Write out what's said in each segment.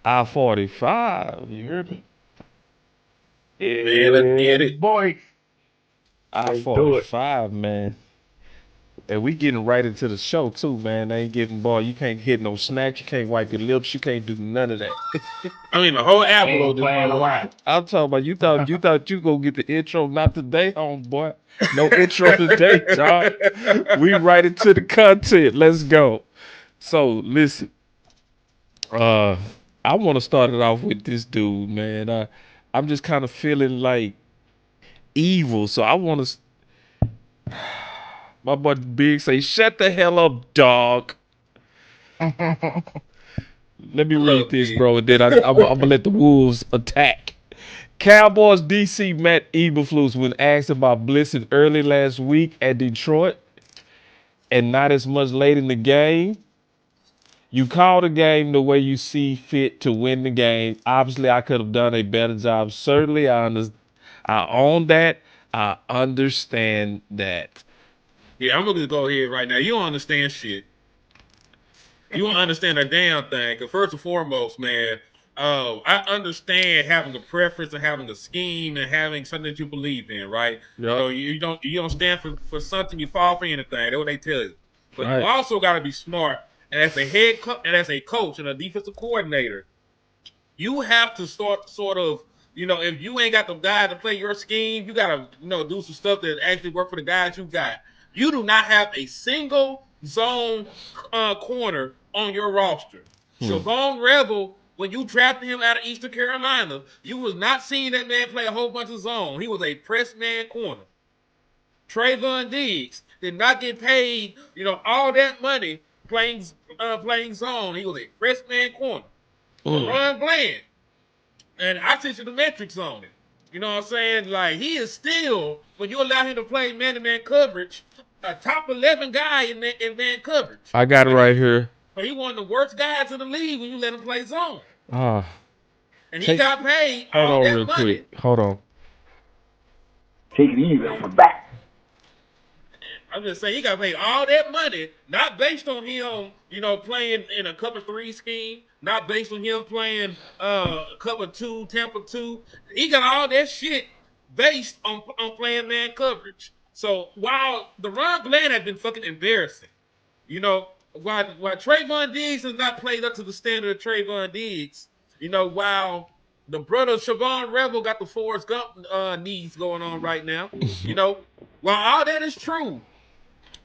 I-45, you heard me? Man, let's get Yeah, it. boy. Let's do it. I-45, man. And we getting right into the show too, man. They ain't getting boy. You can't hit no snacks. You can't wipe your lips. You can't do none of that. I mean, the whole We apple ain't this playing motherfucker. around. I'm talking about you gonna get the intro, not today, homeboy. No intro today, dog. We right into the content. Let's go. So listen, uh, I want to start it off with this dude, man. I'm just kind of feeling like evil, so I want to. My boy Big say, "Shut the hell up, dog." Let me read Look, this, man. bro, and then I'm gonna let the Wolves attack. Cowboys DC met Eberflus when asked about blitzing early last week at Detroit and not as much late in the game. You call the game the way you see fit to win the game. Obviously, I could have done a better job. Certainly, I own that. I understand that. Yeah, I'm gonna go ahead right now. You don't understand shit. You don't understand a damn thing. Cause first and foremost, man, I understand having a preference and having a scheme and having something that you believe in, right? You Yep. know, you don't stand for something, you fall for anything. That's what they tell you. But you Right. also got to be smart. And as and as a coach and a defensive coordinator, you have to start sort of, if you ain't got the guy to play your scheme, you gotta, do some stuff that actually work for the guys you got. You do not have a single zone corner on your roster. Hmm. Siobhan Rebel, when you drafted him out of Eastern Carolina, you was not seeing that man play a whole bunch of zone. He was a press man corner. Trevon Diggs did not get paid, all that money playing zone. He was a press man corner. Mm. LaRon Bland, and I sent you the metrics on it. You know what I'm saying? Like, he is still, when you allow him to play man-to-man coverage, a top 11 guy in man coverage. I got it But right here. he one of the worst guys in the league when you let him play zone. Ah, And he take. got paid Hold all on, that real money. quick. Hold on. Take it easy on my back. I'm just saying, he got paid all that money, not based on him, playing in a cover three scheme, not based on him playing cover two, Tampa two. He got all that shit based on playing man coverage. So while the Ron Bland has been fucking embarrassing, while Trayvon Diggs has not played up to the standard of Trayvon Diggs, while the brother Siobhan Rebel got the Forrest Gump knees going on right now, you know, while all that is true,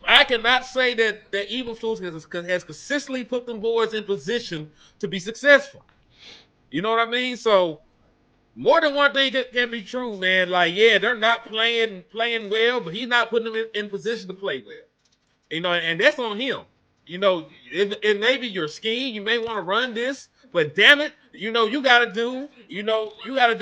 I cannot say that Evil Fools has consistently put them boys in position to be successful. You know what I mean? So more than one thing can be true, man. Like, yeah, they're not playing well, but he's not putting them in position to play well. And that's on him. It may be your scheme. You may want to run this, but damn it, you gotta do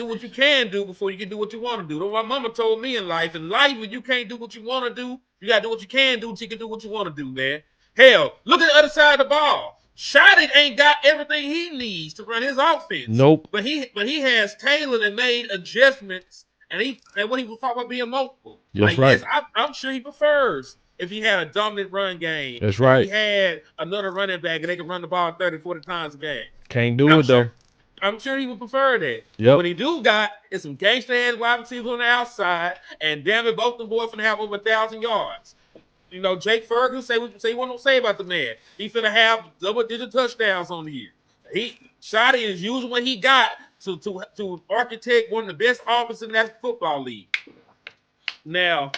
what you can do before you can do what you want to do. That's what my mama told me in life. In life, when you can't do what you want to do, you gotta do what you can do so you can do what you want to do, man. Hell, look at the other side of the ball. Shotty ain't got everything he needs to run his offense, Nope. but he has tailored and made adjustments, and what he was talking about being multiple. That's Like, yes, right. I'm sure he prefers if he had a dominant run game, That's if he right. had another running back and they could run the ball 30, 40 times a game. Can't do I'm it though. sure I'm sure he would prefer that. But Yep. what he do got is some gangster ass wide receivers on the outside, and damn it, both them boys finna have over 1,000 yards. Jake Ferguson say what don't say about the man. He finna have double-digit touchdowns on the year. Shotty is using what he got to architect one of the best offenses in that football league. Now,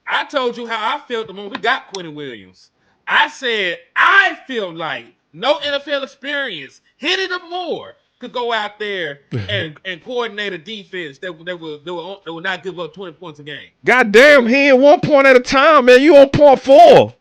I told you how I felt the moment we got Quentin Williams. I said I feel like no NFL experience, hitting them more, could go out there and coordinate a defense that will not give up 20 points a game. God damn, he in 1 point at a time, man. You on point four.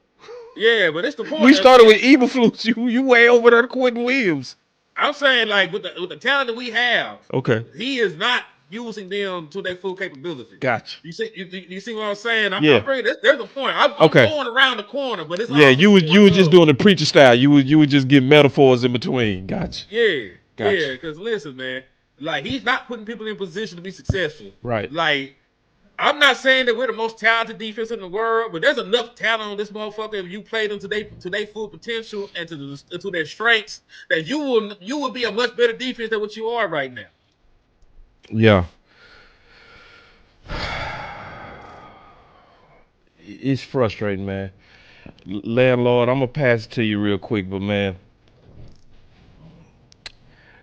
Yeah, but it's the point. We started with Eberflus. You way over there to Quentin Williams. I'm saying, like, with the talent that we have, Okay. he is not using them to their full capability. Gotcha. You see what I'm saying? I'm Yeah. bringing there's a point. I'm Okay. going around the corner, but it's Yeah, all you just was you going was just up. doing the preacher style. You would just get metaphors in between. Gotcha. Yeah, Gotcha. yeah. Because listen, man, like, he's not putting people in position to be successful. Right. Like, I'm not saying that we're the most talented defense in the world, but there's enough talent on this motherfucker. If you play them to their full potential and to their strengths, that you will be a much better defense than what you are right now. Yeah. It's frustrating, man. Landlord, I'm gonna pass it to you real quick, but man,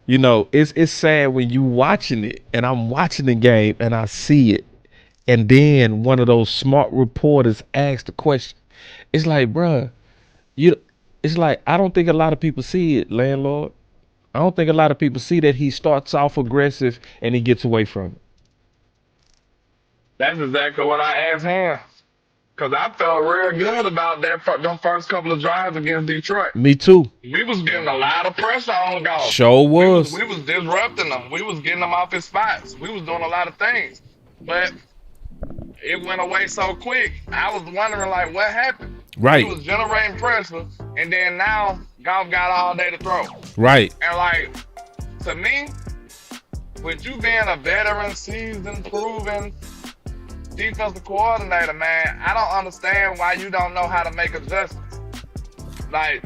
you know, it's sad when you watching it and I'm watching the game and I see it, and then one of those smart reporters asks the question. It's like, bruh, you. It's like I don't think a lot of people see it, Landlord. I don't think a lot of people see that he starts off aggressive and he gets away from it. That's exactly what I asked him. Because I felt real good about them first couple of drives against Detroit. Me too. We was getting a lot of pressure on Goff. Sure was. We was disrupting them. We was getting them off his spots. We was doing a lot of things. But it went away so quick. I was wondering, like, what happened? Right. He was generating pressure, and then now Goff got all day to throw. Right. And, like, to me, with you being a veteran, seasoned, proven defensive coordinator, man, I don't understand why you don't know how to make adjustments. Like,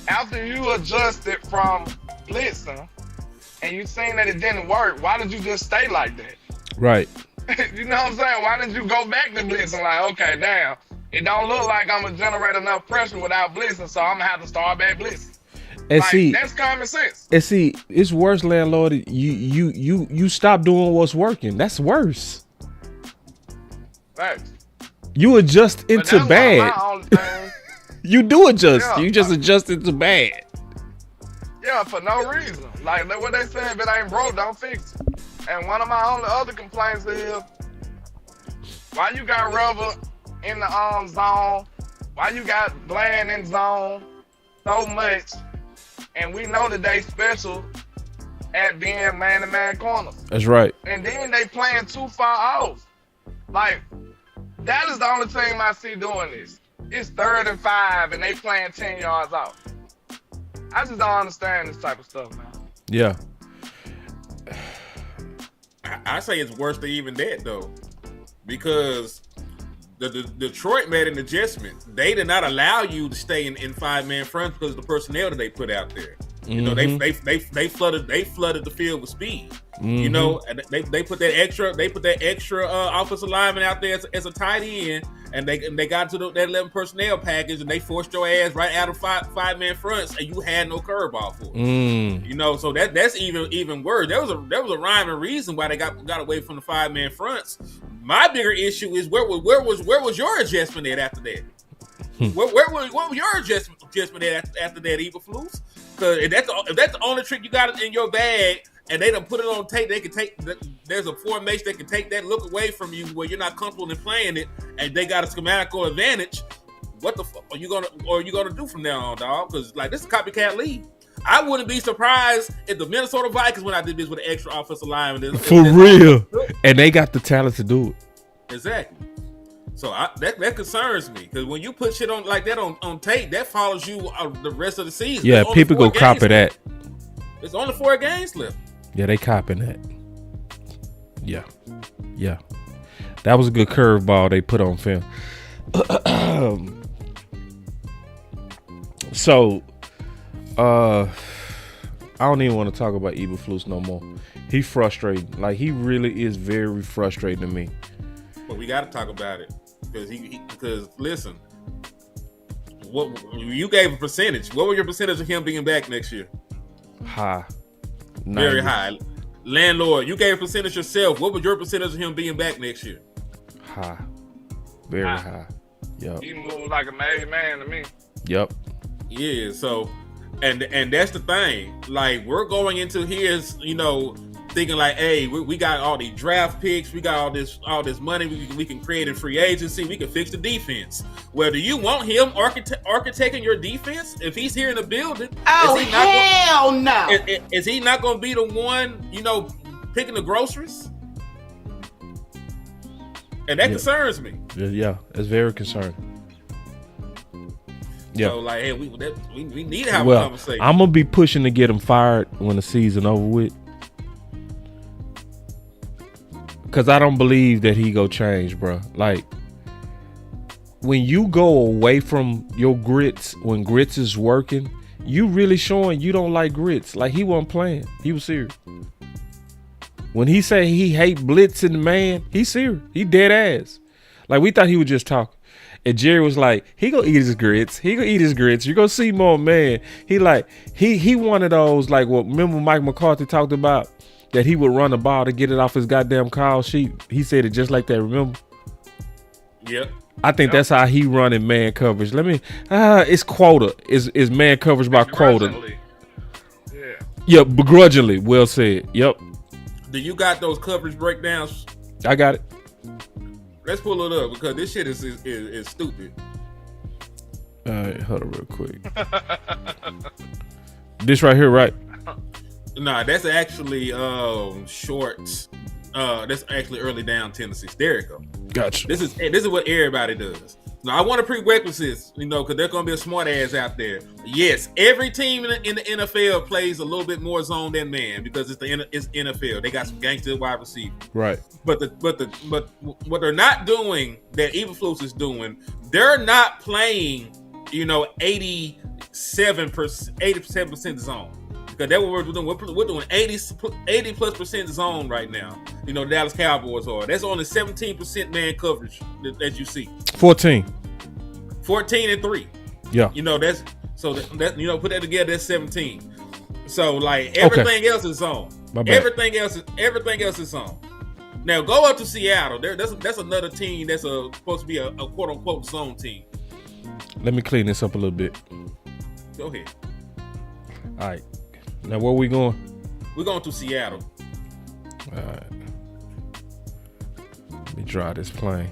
after you adjusted from blitzing and you seen that it didn't work, why did you just stay like that? Right. You know what I'm saying? Why didn't you go back to blitzing? Like, okay, damn, it don't look like I'm gonna generate enough pressure without blitzing, so I'm gonna have to start back blitzing. And like, see, that's common sense. And see, it's worse, Landlord. You stop doing what's working. That's worse. Thanks. You adjust into bad. You do adjust. Yeah, you just adjust into bad. Yeah, for no reason. Like what they say, if it ain't broke, don't fix it. And one of my only other complaints is why you got Rubber in the zone, why you got Bland in zone so much, and we know that they special at being man-to-man corners. That's right. And then they playing too far off. Like, that is the only team I see doing this. It's 3rd and 5, and they playing 10 yards off. I just don't understand this type of stuff, man. Yeah. I say it's worse than even that, though, because the Detroit made an adjustment. They did not allow you to stay in 5-man front because of the personnel that they put out there. You know, they flooded the field with speed. You know, and they put that extra offensive lineman out there as a tight end, and they got to that 11 personnel package, and they forced your ass right out of 5-man fronts, and you had no curveball for it. You know, so that's even worse. There was a rhyme and reason why they got away from the 5-man fronts. My bigger issue is where was your adjustment at after that? What was your adjustment at after that, Eberflus? Because if that's the only trick you got in your bag, and they done put it on tape, they can take. There's a formation that can take that look away from you where you're not comfortable in playing it, and they got a schematical advantage. What the fuck are you gonna do from now on, dog? Because like this is copycat league. I wouldn't be surprised if the Minnesota Vikings when I did this with an extra offensive lineman. For real, and they got the talent to do it. Exactly. So that concerns me because when you put shit on like that on tape, that follows you the rest of the season. Yeah, people go copy that. There's only 4 games left. Yeah, they copying that. Yeah. That was a good curveball they put on film. So, I don't even want to talk about Eberflus no more. He frustrating. Like he really is very frustrating to me. But we got to talk about it because listen, what you gave a percentage. What was your percentage of him being back next year? High. 90. Very high. Landlord, you gave a percentage yourself. What was your percentage of him being back next year? High. Very high. Yep. He moved like a made man to me. Yep. Yeah, so and that's the thing. Like we're going into here, you know, thinking like, hey, we got all these draft picks, we got all this money we can create in free agency, we can fix the defense. Well, do you want him architecting your defense if he's here in the building? Oh, hell no! Is he not going to be the one, you know, picking the groceries? And that concerns me. Yeah, it's very concerning. Yeah. So like, hey, we need to have a conversation. I'm gonna be pushing to get him fired when the season over with. Cause I don't believe that he go change, bro. Like when you go away from your grits, when grits is working, you really showing you don't like grits. Like he wasn't playing. He was serious. When he said he hate blitzing, man, he serious. He dead ass. Like we thought he was just talking. And Jerry was like, he gonna eat his grits. He gonna eat his grits. You gonna see more, man. He like, he one of those, like what, remember Mike McCarthy talked about? That he would run the ball to get it off his goddamn call sheet. He said it just like that, remember? Yep. I think that's how he run in man coverage. Let me, it's quota. Is man coverage by quota. Yeah. Yep, begrudgingly. Well said. Yep. Do you got those coverage breakdowns? I got it. Let's pull it up because this shit is stupid. All right, hold on real quick. This right here, right? Nah, that's actually shorts. That's actually early down tendencies. There you go. Gotcha. This is what everybody does. Now I want a prerequisites, because there's gonna be a smart ass out there. Yes, every team in the NFL plays a little bit more zone than man because it's NFL. They got some gangster wide receivers. Right. But what they're not doing that Eberflus is doing, they're not playing, 87% zone. Because that's what we're doing. We're doing 80+% zone right now. The Dallas Cowboys are. That's only 17% man coverage that you see. 14 and 3. Yeah. That's so that put that together. That's 17. So like everything else is zone. Everything else is zone. Now go up to Seattle. That's another team that's supposed to be a quote unquote zone team. Let me clean this up a little bit. Go ahead. All right. Now where we going? We're going to Seattle. All right. Let me draw this plane.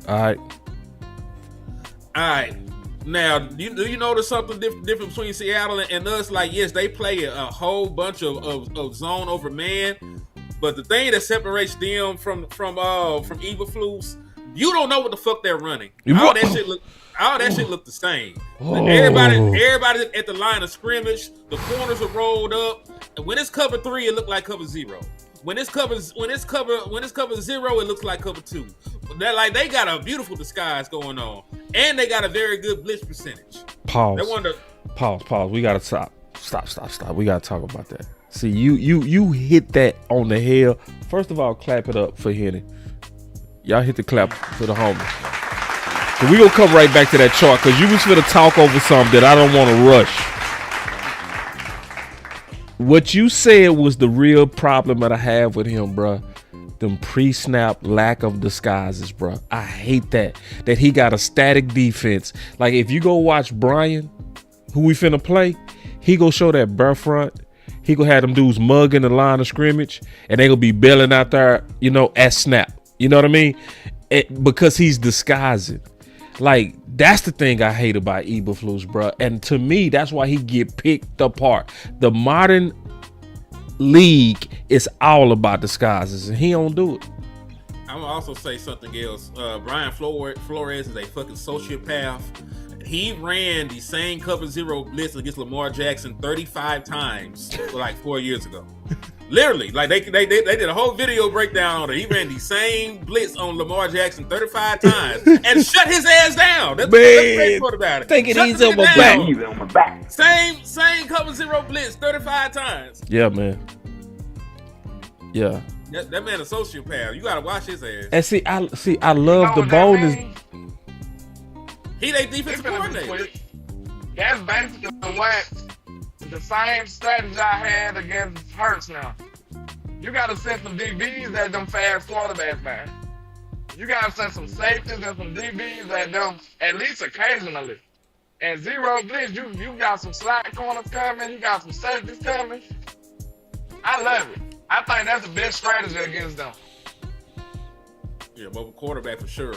All right. Now, do you notice something different between Seattle and us? Like, yes, they play a whole bunch of zone over man, but the thing that separates them from Eberflus, you don't know what the fuck they're running. All that shit look the same. Like everybody at the line of scrimmage, the corners are rolled up. And when it's cover 3, it look like cover 0. When it's cover 0, it looks like cover 2. They got a beautiful disguise going on, and they got a very good blitz percentage. Pause. We gotta stop. We gotta talk about that. See, you hit that on the head. First of all, clap it up for Henny. Y'all hit the clap for the homies. So we gonna come right back to that chart because you was finna talk over something that I don't want to rush. What you said was the real problem that I have with him, bruh. Them pre-snap lack of disguises, bruh. I hate that he got a static defense. Like if you go watch Brian, who we finna play, he go show that bare front. He gonna have them dudes mugging the line of scrimmage, and they gonna be bailing out there, at snap. You know what I mean? Because he's disguising. Like, that's the thing I hate about Eberflus, bro. And to me, that's why he get picked apart. The modern league is all about disguises, and he don't do it. I'm gonna also say something else. Brian Flores is a fucking sociopath. He ran the same cover 0 blitz against Lamar Jackson 35 times like 4 years ago. Literally, like they did a whole video breakdown on it. He ran the same blitz on Lamar Jackson 35 times and shut his ass down. That's the great part about it. Take it easy on my back. Same cover 0 blitz 35 times. Yeah, man. Yeah. That man a sociopath. You gotta watch his ass. And I love the bonus. He they defensive coordinator. That's basically the same strategy I had against Hurts now. You got to send some DBs at them fast quarterbacks, man. You got to send some safeties and some DBs at them at least occasionally. And 0 blitz, you got some slot corners coming. You got some safeties coming. I love it. I think that's the best strategy against them. Yeah, mobile quarterback for sure.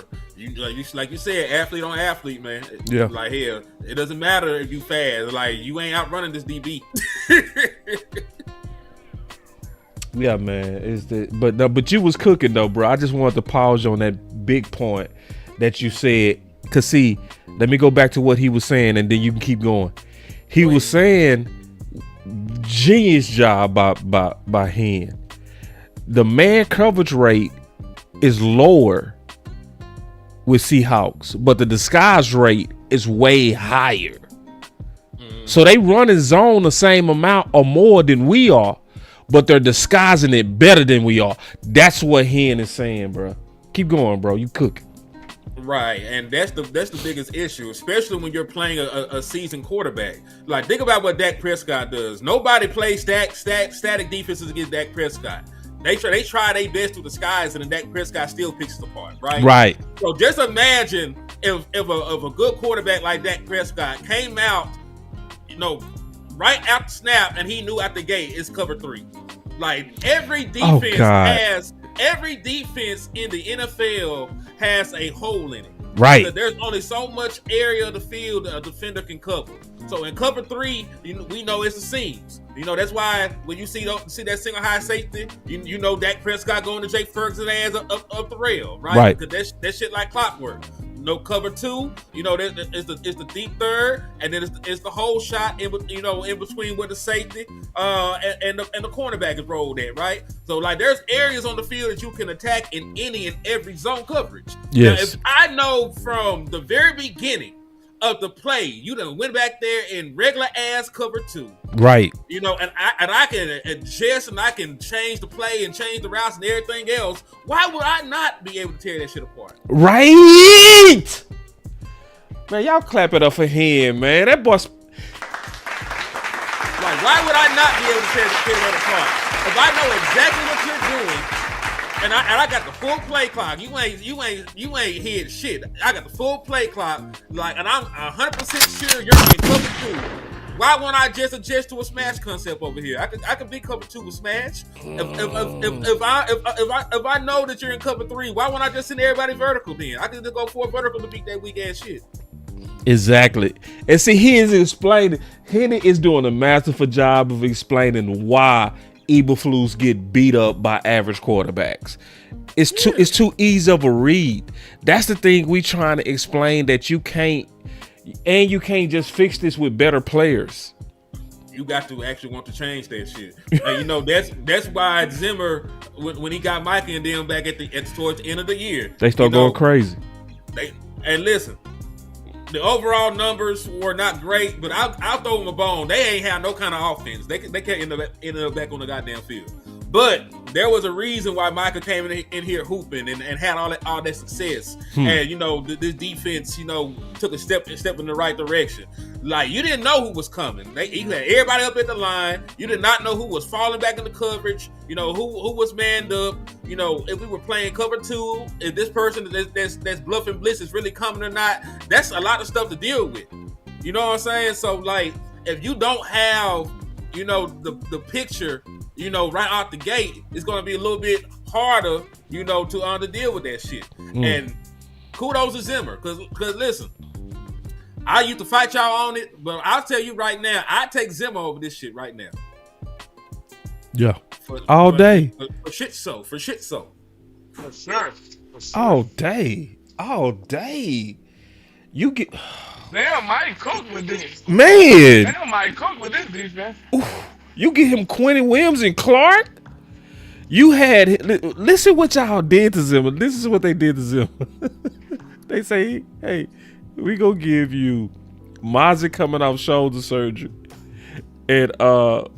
Like you said, athlete on athlete, man. Yeah. Like hell, it doesn't matter if you fast. Like you ain't outrunning this DB. Yeah, man. But you was cooking though, bro. I just wanted to pause on that big point that you said. Cause see, let me go back to what he was saying, and then you can keep going. He was saying, genius job by Hen. The man coverage rate is lower with Seahawks, but the disguise rate is way higher. So they run in zone the same amount or more than we are, but they're disguising it better than we are. That's what Hen is saying, bro. Keep going, bro. You cook. Right, and that's the biggest issue, especially when you're playing a seasoned quarterback. Like, think about what Dak Prescott does. Nobody plays static defenses against Dak Prescott. They try their best to disguise it, and Dak Prescott still picks it apart. Right. Right. So just imagine if a good quarterback like Dak Prescott came out, right after snap, and he knew out the gate it's cover 3. Like, every defense in the NFL has a hole in it. Right. Because there's only so much area of the field a defender can cover. So in cover 3, we know it's the seams. That's why when you see that single high safety, you know Dak Prescott going to Jake Ferguson ass up the rail, right? Right. Because that shit like clockwork. Cover 2, it's the deep third, and then it's the whole shot in between where the safety and the cornerback is rolled at, right? So like there's areas on the field that you can attack in any and every zone coverage. Yes. Now, if I know from the very beginning of the play, you done went back there in regular ass cover 2. Right. And I can adjust and I can change the play and change the routes and everything else. Why would I not be able to tear that shit apart? Right. Man, y'all clap it up for him, man. That boy. Like, why would I not be able to tear that apart? If I know exactly what you're doing, and I got the full play clock. You ain't hit shit. I got the full play clock. Like, and I'm 100% sure you're in cover 2. Why won't I just adjust to a smash concept over here? I could be cover 2 with smash. If I know that you're in cover 3, why won't I just send everybody vertical then? I can just go for a vertical to beat that weak ass shit. Exactly. And see, he is explaining. Henny is doing a masterful job of explaining why Eberflus get beat up by average quarterbacks. It's too easy of a read. That's the thing we trying to explain, that you can't just fix this with better players. You got to actually want to change that shit. And that's why Zimmer, when he got Micah and them back towards the end of the year, they start going crazy. And listen, the overall numbers were not great, but I'll throw them a bone. They ain't have no kind of offense. They can't end up back on the goddamn field. But there was a reason why Micah came in here hooping and had all that success. And this defense, took a step in the right direction. Like, you didn't know who was coming. He had everybody up at the line. You did not know who was falling back in the coverage. Who was manned up. If we were playing cover 2, if this person that's bluffing blitz is really coming or not. That's a lot of stuff to deal with. You know what I'm saying? So like, if you don't have the picture, right out the gate, it's going to be a little bit harder, to deal with that shit. And kudos to Zimmer, because listen, I used to fight y'all on it, but I'll tell you right now, I take Zimmer over this shit right now. Yeah, all day. For shit so. For sure. All day. You get. Damn, Mike Cook with this. Man. Damn, Mike Cook with this defense. You get him Quentin Williams and Clark. You had. Listen what y'all did to Zimmer. This is what they did to Zimmer. They say, hey, we gonna give you Mozzie coming off shoulder surgery. And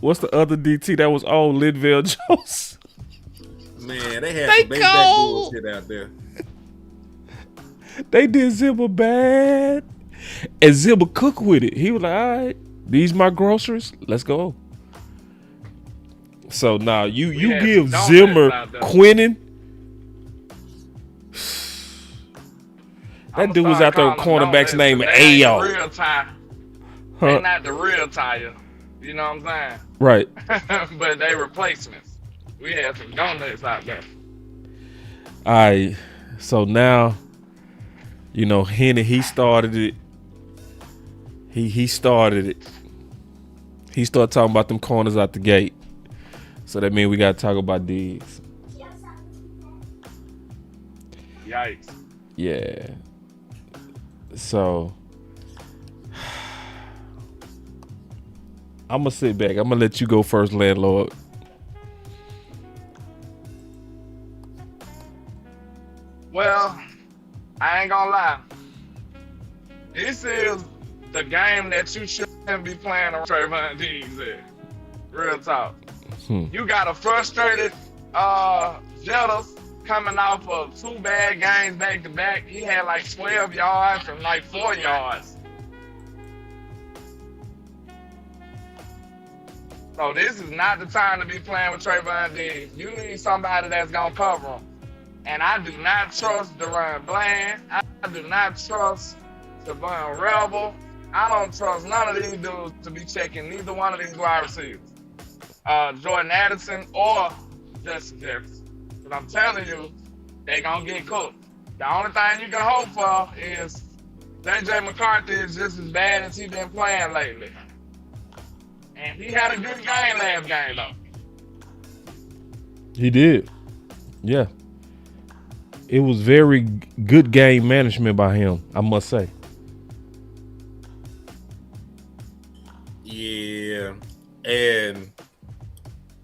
what's the other DT that was on Linville Jones? Man, they had some back bullshit out there. They did Zimmer bad. And Zimmer cook with it. He was like, all right, these my groceries. Let's go. So now you give Zimmer Quentin. That dude was out there with cornerback's name Ayo. Real tie. They're not the real tire. You know what I'm saying? Right. But they replacements. We had some donuts out there. All right. So now, Henny, he started it. He started it. He started talking about them corners out the gate. So that means we got to talk about Diggs. Yikes. Yeah. So I'm going to sit back. I'm going to let you go first, Landlord. Well, I ain't gonna lie. This is the game that you shouldn't be playing on Trevon Diggs in. Real talk. You got a frustrated Jealous coming off of 2 bad games back to back. He had like 12 yards from like 4 yards. So this is not the time to be playing with Trevon Diggs. You need somebody that's gonna cover him. And I do not trust Deron Bland. I do not trust Devon Rebel. I don't trust none of these dudes to be checking neither one of these wide receivers. Jordan Addison or Justin Jefferson. Because I'm telling you, they gonna get cooked. The only thing you can hope for is J.J. McCarthy is just as bad as he been playing lately. And he had a good game last game, though. He did. Yeah. It was very good game management by him, I must say. Yeah. And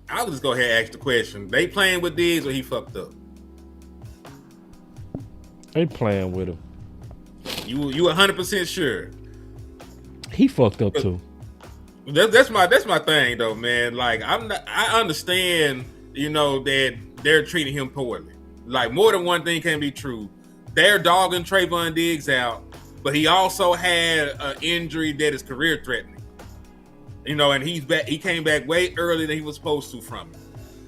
I'll just go ahead and ask the question. They playing with Diggs or he fucked up? They playing with him. You 100% sure? He fucked up too. That's my thing though, man. Like I understand, that they're treating him poorly. Like more than one thing can be true. They're dogging Trevon Diggs out, but he also had an injury that is career threatening. And he's back. He came back way earlier than he was supposed to from it.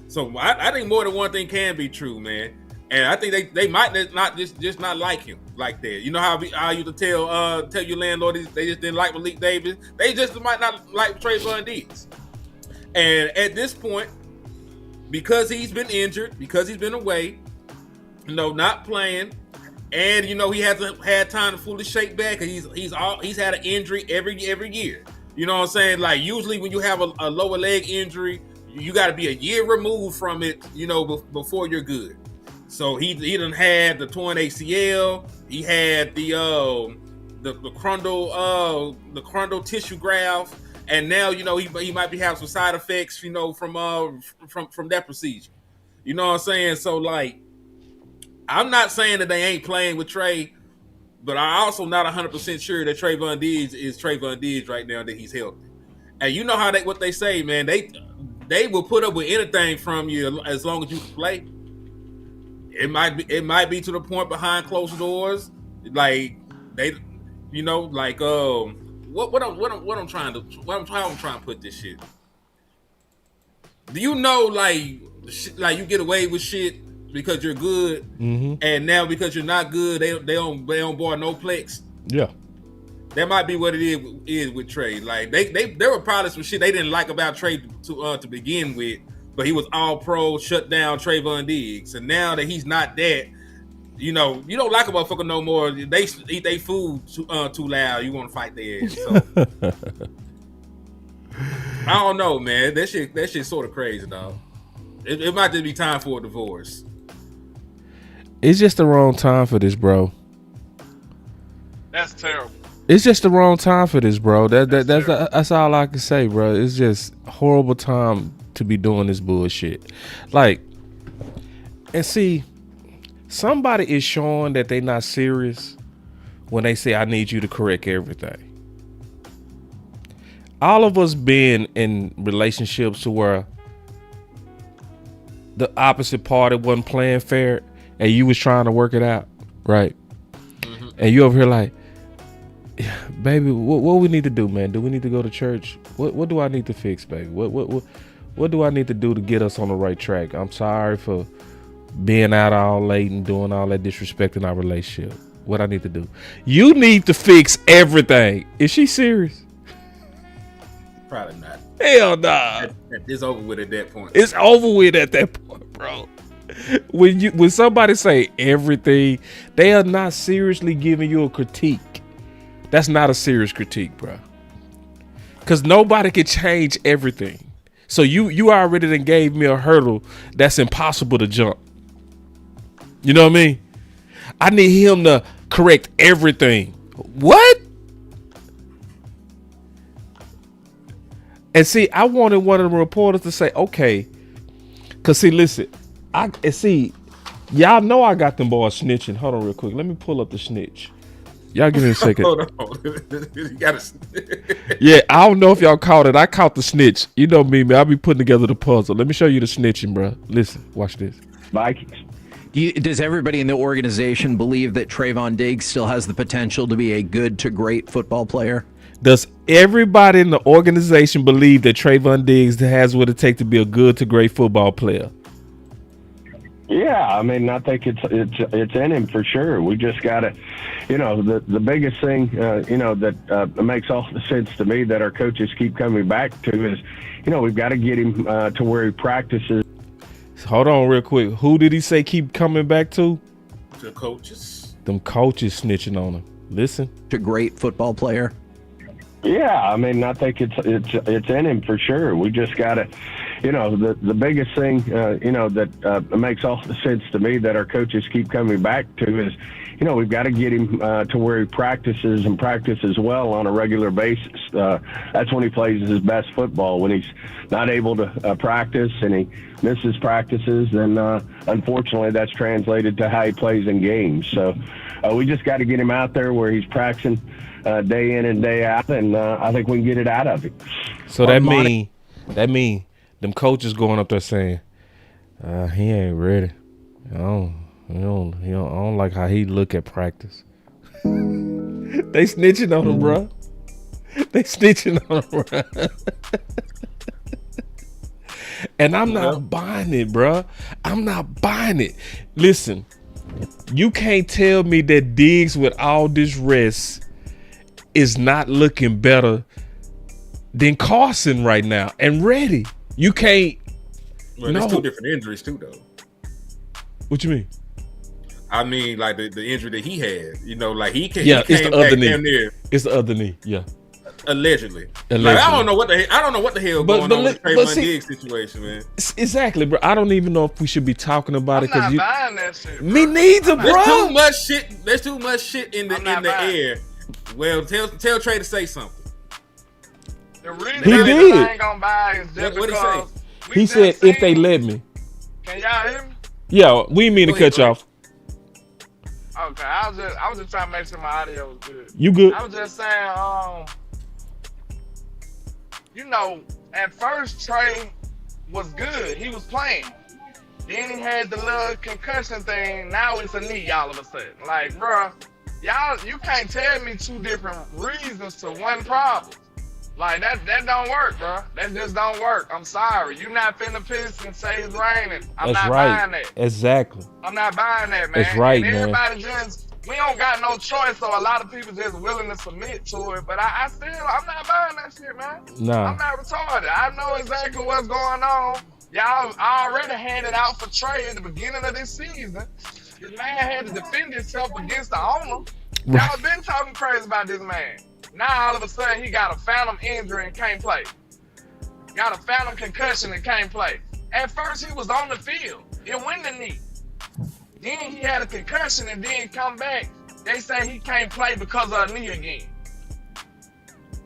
So I think more than one thing can be true, man. And I think they might not just not like him like that. You know how I used to tell your landlord they just didn't like Malik Davis. They just might not like Trevon Diggs. And at this point, because he's been injured, because he's been away, not playing, and he hasn't had time to fully shake back. And he's had an injury every year. You know what I'm saying? Like usually when you have a lower leg injury, you got to be a year removed from it, before you're good. So he done had the torn ACL. He had the crundle tissue graft, and now he might be having some side effects, from that procedure. You know what I'm saying? So like, I'm not saying that they ain't playing with Trey, but I'm also not 100% sure that Trevon Diggs is Trevon Diggs right now, that he's healthy. And you know how what they say, man. They will put up with anything from you as long as you can play. It might be to the point behind closed doors, like they, what I'm trying to put this shit. Do you know like you get away with shit because you're good, and now because you're not good, they don't board no plex. Yeah, that might be what it is with Trey. Like there were probably some shit they didn't like about Trey to begin with. But he was all pro, shut down Trevon Diggs. And now that he's not that, you don't like a motherfucker no more. They eat their food too loud. You want to fight their ass. So. I don't know, man. That shit's sort of crazy, dog. It might just be time for a divorce. It's just the wrong time for this, bro. That's terrible. It's just the wrong time for this, bro. That's all I can say, bro. It's just horrible time to be doing this bullshit. Like, and see, somebody is showing that they not serious when they say, I need you to correct everything. All of us been in relationships to where the opposite party wasn't playing fair and you was trying to work it out, right? Mm-hmm. And you over here like, baby, what we need to do, man? Do we need to go to church? What do I need to fix, baby? What do I need to do to get us on the right track? I'm sorry for being out all late and doing all that disrespecting our relationship. What I need to do? You need to fix everything. Is she serious? Probably not. Hell nah. It's over with at that point. It's over with at that point, bro. When somebody say everything, they are not seriously giving you a critique. That's not a serious critique, bro. Because nobody can change everything. So you already done gave me a hurdle that's impossible to jump. You know what I mean? I need him to correct everything. What? And see, I wanted one of the reporters to say, okay, because see, listen, Y'all know I got them boys snitching. Hold on real quick. Let me pull up the snitch. Y'all give me a second. Hold on. You gotta. Yeah, I don't know if y'all caught it. I caught the snitch. You know me, man. I'll be putting together the puzzle. Let me show you the snitching, bro. Listen, watch this. Vikings. Does everybody in the organization believe that Trevon Diggs still has the potential to be a good to great football player? Does everybody in the organization believe that Trevon Diggs has what it takes to be a good to great football player? Yeah, I mean, I think it's in him for sure. We just got to, the biggest thing, that makes all the sense to me that our coaches keep coming back to is, we've got to get him to where he practices. Hold on real quick. Who did he say keep coming back to? The coaches. Them coaches snitching on him. Listen. A great football player. Yeah, I mean, I think it's in him for sure. We just got to, the biggest thing, that makes all the sense to me that our coaches keep coming back to is, we've got to get him to where he practices and practices well on a regular basis. That's when he plays his best football. When he's not able to practice and he misses practices, then unfortunately that's translated to how he plays in games. So we just got to get him out there where he's practicing day in and day out, and I think we can get it out of him. So that mean them coaches going up there saying, he ain't ready. I don't like how he look at practice. They snitching on him, bro. They snitching on him, bro. And I'm not buying it, bro. I'm not buying it. Listen, you can't tell me that Diggs with all this rest is not looking better than Carson right now and ready. You can't. Well, there's two different injuries too, though. What you mean? I mean, like the injury that he had. Like he can't. Yeah, he it's the other knee. There, it's the other knee. Yeah. Allegedly. Like, I don't know what the hell going on with the Trevon Diggs situation, man. Exactly, bro. I don't even know if we should be talking about it because I'm not buying that shit, bro. Me neither, bro. There's too much shit in the air. Well, tell Trey to say something. The reason He I did. ain't gonna buy is just What because he said if they let me. Can y'all hear me? Yeah, we didn't mean to cut you off. Okay, I was just trying to make sure my audio was good. You good? I was just saying, at first Trey was good. He was playing. Then he had the little concussion thing. Now it's a knee all of a sudden. Like, bro, you can't tell me two different reasons to one problem. Like, that don't work, bro. That just don't work. I'm sorry. You're not finna piss and say it's raining. I'm not buying that. Exactly. I'm not buying that, man. That's right, and everybody man. we don't got no choice, so a lot of people just willing to submit to it. But I'm not buying that shit, man. Nah. I'm not retarded. I know exactly what's going on. Y'all already had it out for Trey at the beginning of this season. This man had to defend himself against the owner. Y'all been talking crazy about this man. Now all of a sudden he got a phantom injury and can't play. Got a phantom concussion and can't play. At first he was on the field. It went the knee. Then he had a concussion and then come back. They say he can't play because of a knee again.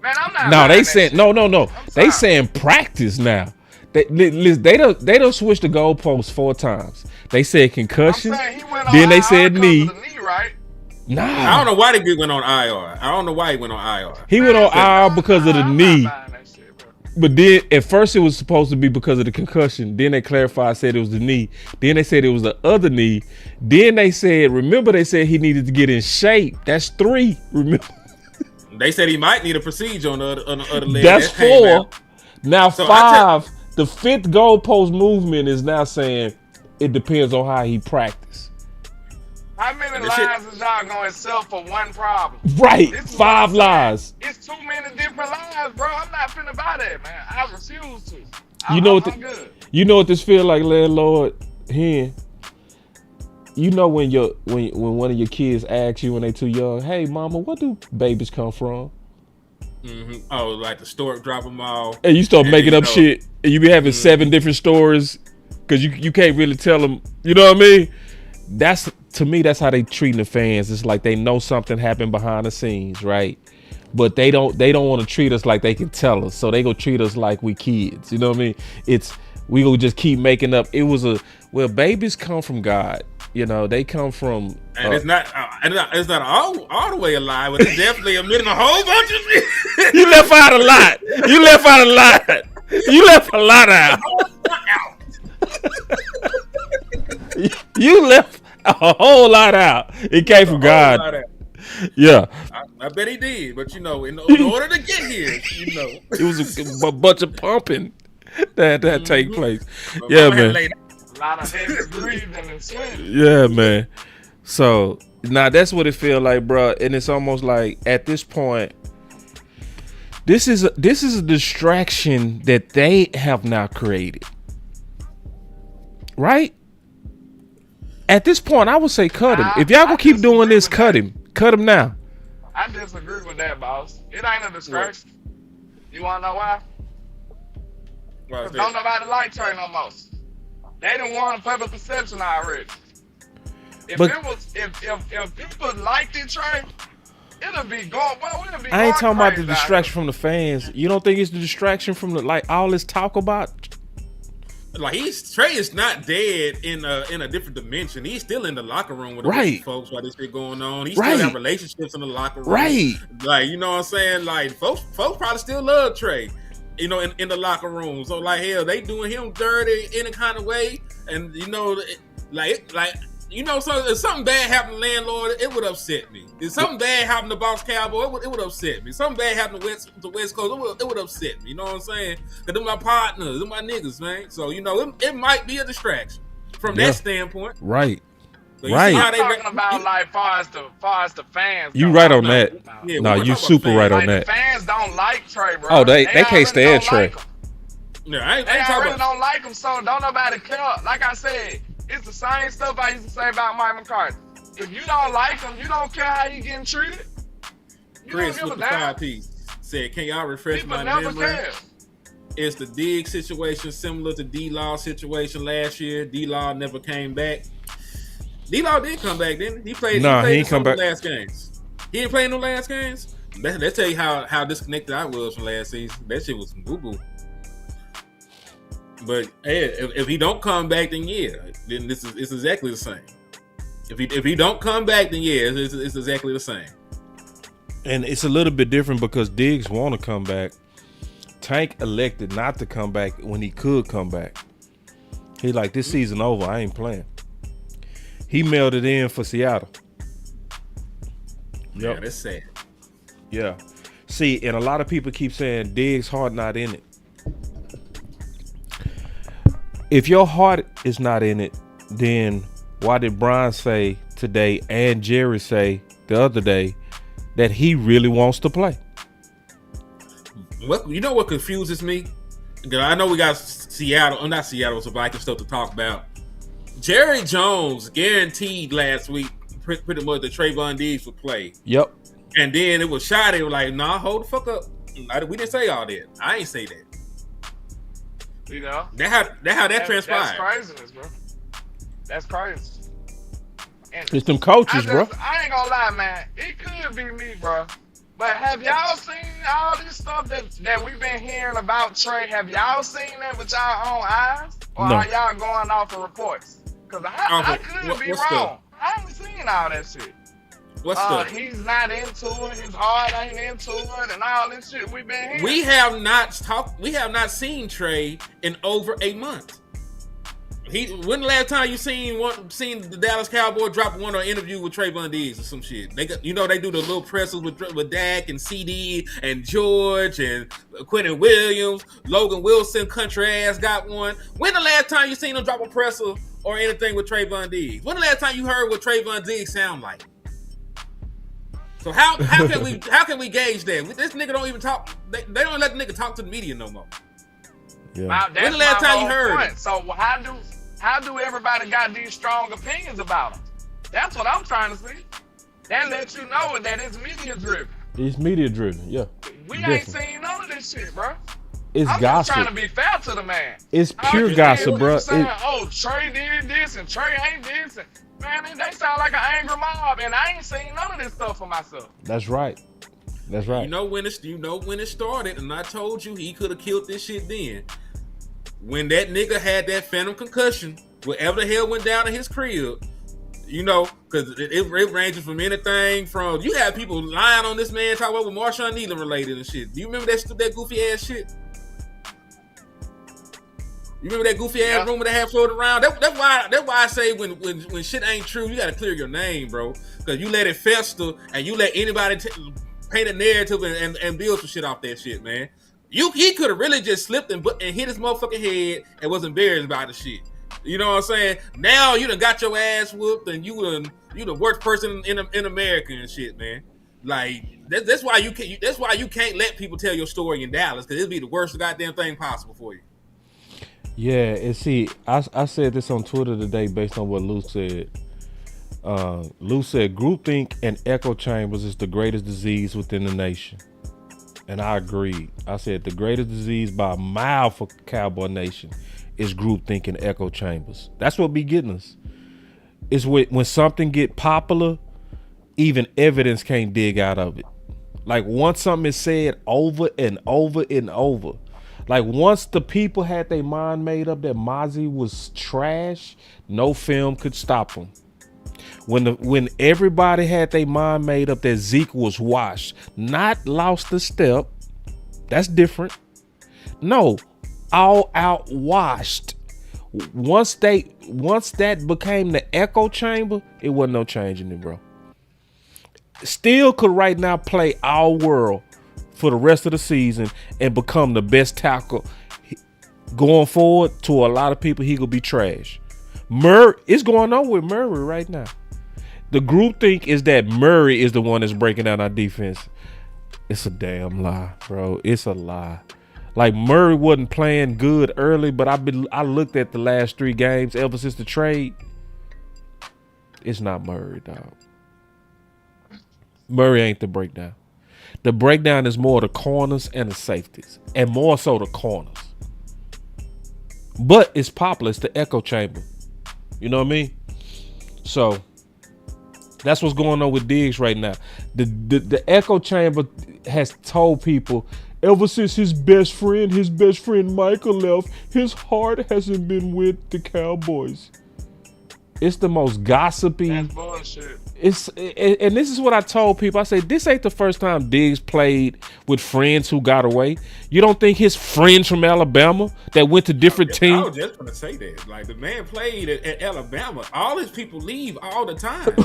Man, I'm not. No, they saying no. They saying practice now. They don't switch the goalposts 4 times. They said concussion. Then they said knee. The knee, right? Nah. I don't know why he went on IR. I don't know why he went on IR. He went on IR because of the knee. But then at first it was supposed to be because of the concussion. Then they clarified, said it was the knee. Then they said it was the other knee. Then they said he needed to get in shape. That's 3. Remember? They said he might need a procedure on the other leg. That's 4. Now so 5. The 5th goalpost movement is now saying it depends on how he practiced. How many lies is y'all going to sell for one problem? Right, 5 lies. It's too many different lies, bro. I'm not finna buy that, man. I refuse to. You know what this feel like, Landlord? Here. You know when one of your kids asks you when they too young, "Hey, mama, where do babies come from?" Mm-hmm. Oh, like the stork drop them off. And you start making up shit, and you be having 7 different stories because you can't really tell them. You know what I mean? To me, that's how they treating the fans. It's like they know something happened behind the scenes, right? But they don't want to treat us like they can tell us. So they go treat us like we kids. You know what I mean? We go just keep making up. It was babies come from God. You know, they come from. And it's not all the way alive, but it's definitely omitting a whole bunch of shit. You left out a lot. You left out a lot. You left a lot out. You left a whole lot out. It came from God. Yeah. I bet he did, but you know, in order to get here, you know, it was a bunch of pumping that take place. Yeah, man. A lot of heavy breathing and sweating. Yeah, man. So now that's what it feels like, bro. And it's almost like at this point, this is a distraction that they have now created, right? At this point, I would say cut him. If y'all gonna keep doing this, cut him. Cut him now. I disagree with that, boss. It ain't a distraction. You wanna know why? Because don't nobody like Trey no more. They done won public perception already. If people liked it, Trey, it'll be going. Well, it'll be. I ain't talking about the distraction from the fans. You don't think it's the distraction from the all this talk about? Like Trey is not dead in a different dimension. He's still in the locker room with the folks while this shit going on. He still have relationships in the locker room. Right. Like, you know what I'm saying? Like folks probably still love Trey. You know, in the locker room. So like hell, they doing him dirty in a kind of way. And you know, like you know, so if something bad happened to Landlord, it would upset me. If something bad happened to Boss Cowboy, it would upset me. Something bad happened to West Coast, it would upset me. You know what I'm saying? Because they're my partners, they're my niggas, man. So, you know, it might be a distraction from that standpoint. Right. So you see how they talking about like far as the fans. You right on that. Yeah, no, you super right on that. The fans don't like Trey, bro. Oh, they can't stand Trey. Yeah, I ain't they talking already don't like him, so don't nobody care. Like I said, it's the same stuff I used to say about Mike McCarthy. If you don't like him, you don't care how you getting treated. Chris with the 5-piece said, "Can y'all refresh my memory?" It's the Diggs situation similar to D-Law situation last year. D-Law never came back. D-Law did come back, didn't he? He played he ain't come back. Last games. He didn't play in the last games. Let's tell you how disconnected I was from last season. That shit was some boo-boo. But hey, if he don't come back, then then it's exactly the same. If he don't come back, then it's exactly the same. And it's a little bit different because Diggs want to come back. Tank elected not to come back when he could come back. He like, this season over, I ain't playing. He mailed it in for Seattle. Yep. Yeah, that's sad. Yeah. See, and a lot of people keep saying Diggs' heart not in it. If your heart is not in it, then why did Brian say today and Jerry say the other day that he really wants to play? You know what confuses me? Because I know we got not Seattle, so Vikings stuff to talk about. Jerry Jones guaranteed last week pretty much that Trevon Diggs would play. Yep. And then it was shot. They were like, nah, hold the fuck up. We didn't say all that. I ain't say that. You know? That transpired. That's craziness, bro. That's crazy. And it's them coaches, bro. I ain't gonna lie, man. It could be me, bro. But have y'all seen all this stuff that we've been hearing about Trey? Have y'all seen that with y'all own eyes? Or are y'all going off of reports? Because I could be wrong. I haven't seen all that shit. What's stuff? He's not into it. His heart ain't into it, and all this shit we've been hearing. We have not seen Trey in over a month. When the last time you seen the Dallas Cowboys drop one or interview with Trevon Diggs or some shit? They do the little presses with Dak and CD and George and Quentin Williams, Logan Wilson, country ass got one. When the last time you seen them drop a presser or anything with Trevon Diggs? When the last time you heard what Trevon Diggs sound like? So how can we gauge that? This nigga don't even talk. They don't let the nigga talk to the media no more. Yeah. When the last time you heard it? So how do everybody got these strong opinions about him? That's what I'm trying to see. That lets you know that it's media driven. It's media driven, yeah. We ain't seen none of this shit, bro. It's I'm gossip. just trying to be fair to the man. It's pure gossip, bro. Trey did this and Trey ain't this. And, man, they sound like an angry mob, and I ain't seen none of this stuff for myself. That's right. That's right. You know when it started, and I told you he could have killed this shit then. When that nigga had that phantom concussion, whatever the hell went down in his crib, You know, because it ranges from anything from you have people lying on this man talking about with Marshawn Needham related and shit. Do you remember that goofy ass shit? You remember that goofy ass rumor that had floated around? That's why I say when shit ain't true, you gotta clear your name, bro. Because you let it fester and you let anybody paint a narrative and build some shit off that shit, man. He could have really just slipped and hit his motherfucking head and was embarrassed by the shit. You know what I'm saying? Now you done got your ass whooped and you the worst person in America and shit, man. Like that's why you can't let people tell your story in Dallas, because it'll be the worst goddamn thing possible for you. Yeah, and see, I said this on Twitter today based on what Lou said. Lou said groupthink and echo chambers is the greatest disease within the nation. And I agreed. I said the greatest disease by a mile for Cowboy Nation is groupthink and echo chambers. That's what be getting us. It's when something get popular, even evidence can't dig out of it. Like once something is said over and over and over, like once the people had their mind made up that Mozzie was trash, no film could stop them. When everybody had their mind made up that Zeke was washed, not lost a step, that's different. No, all out washed. Once that became the echo chamber, it wasn't no changing it, bro. Still could right now play our world for the rest of the season and become the best tackle going forward. To a lot of people, he could be trash. Murray, it's going on with Murray right now. The groupthink is that Murray is the one that's breaking down our defense. It's a damn lie, bro. It's a lie. Like Murray wasn't playing good early, but I looked at the last 3 games ever since the trade. It's not Murray, dog. Murray ain't the breakdown. The breakdown is more the corners and the safeties, and more so the corners. But it's popular. It's the echo chamber. You know what I mean? So that's what's going on with Diggs right now. The echo chamber has told people ever since his best friend Michael left, his heart hasn't been with the Cowboys. It's the most gossipy. That's bullshit. And this is what I told people. I said, this ain't the first time Diggs played with friends who got away. You don't think his friends from Alabama that went to different teams? I was just gonna say that. Like the man played at Alabama. All his people leave all the time.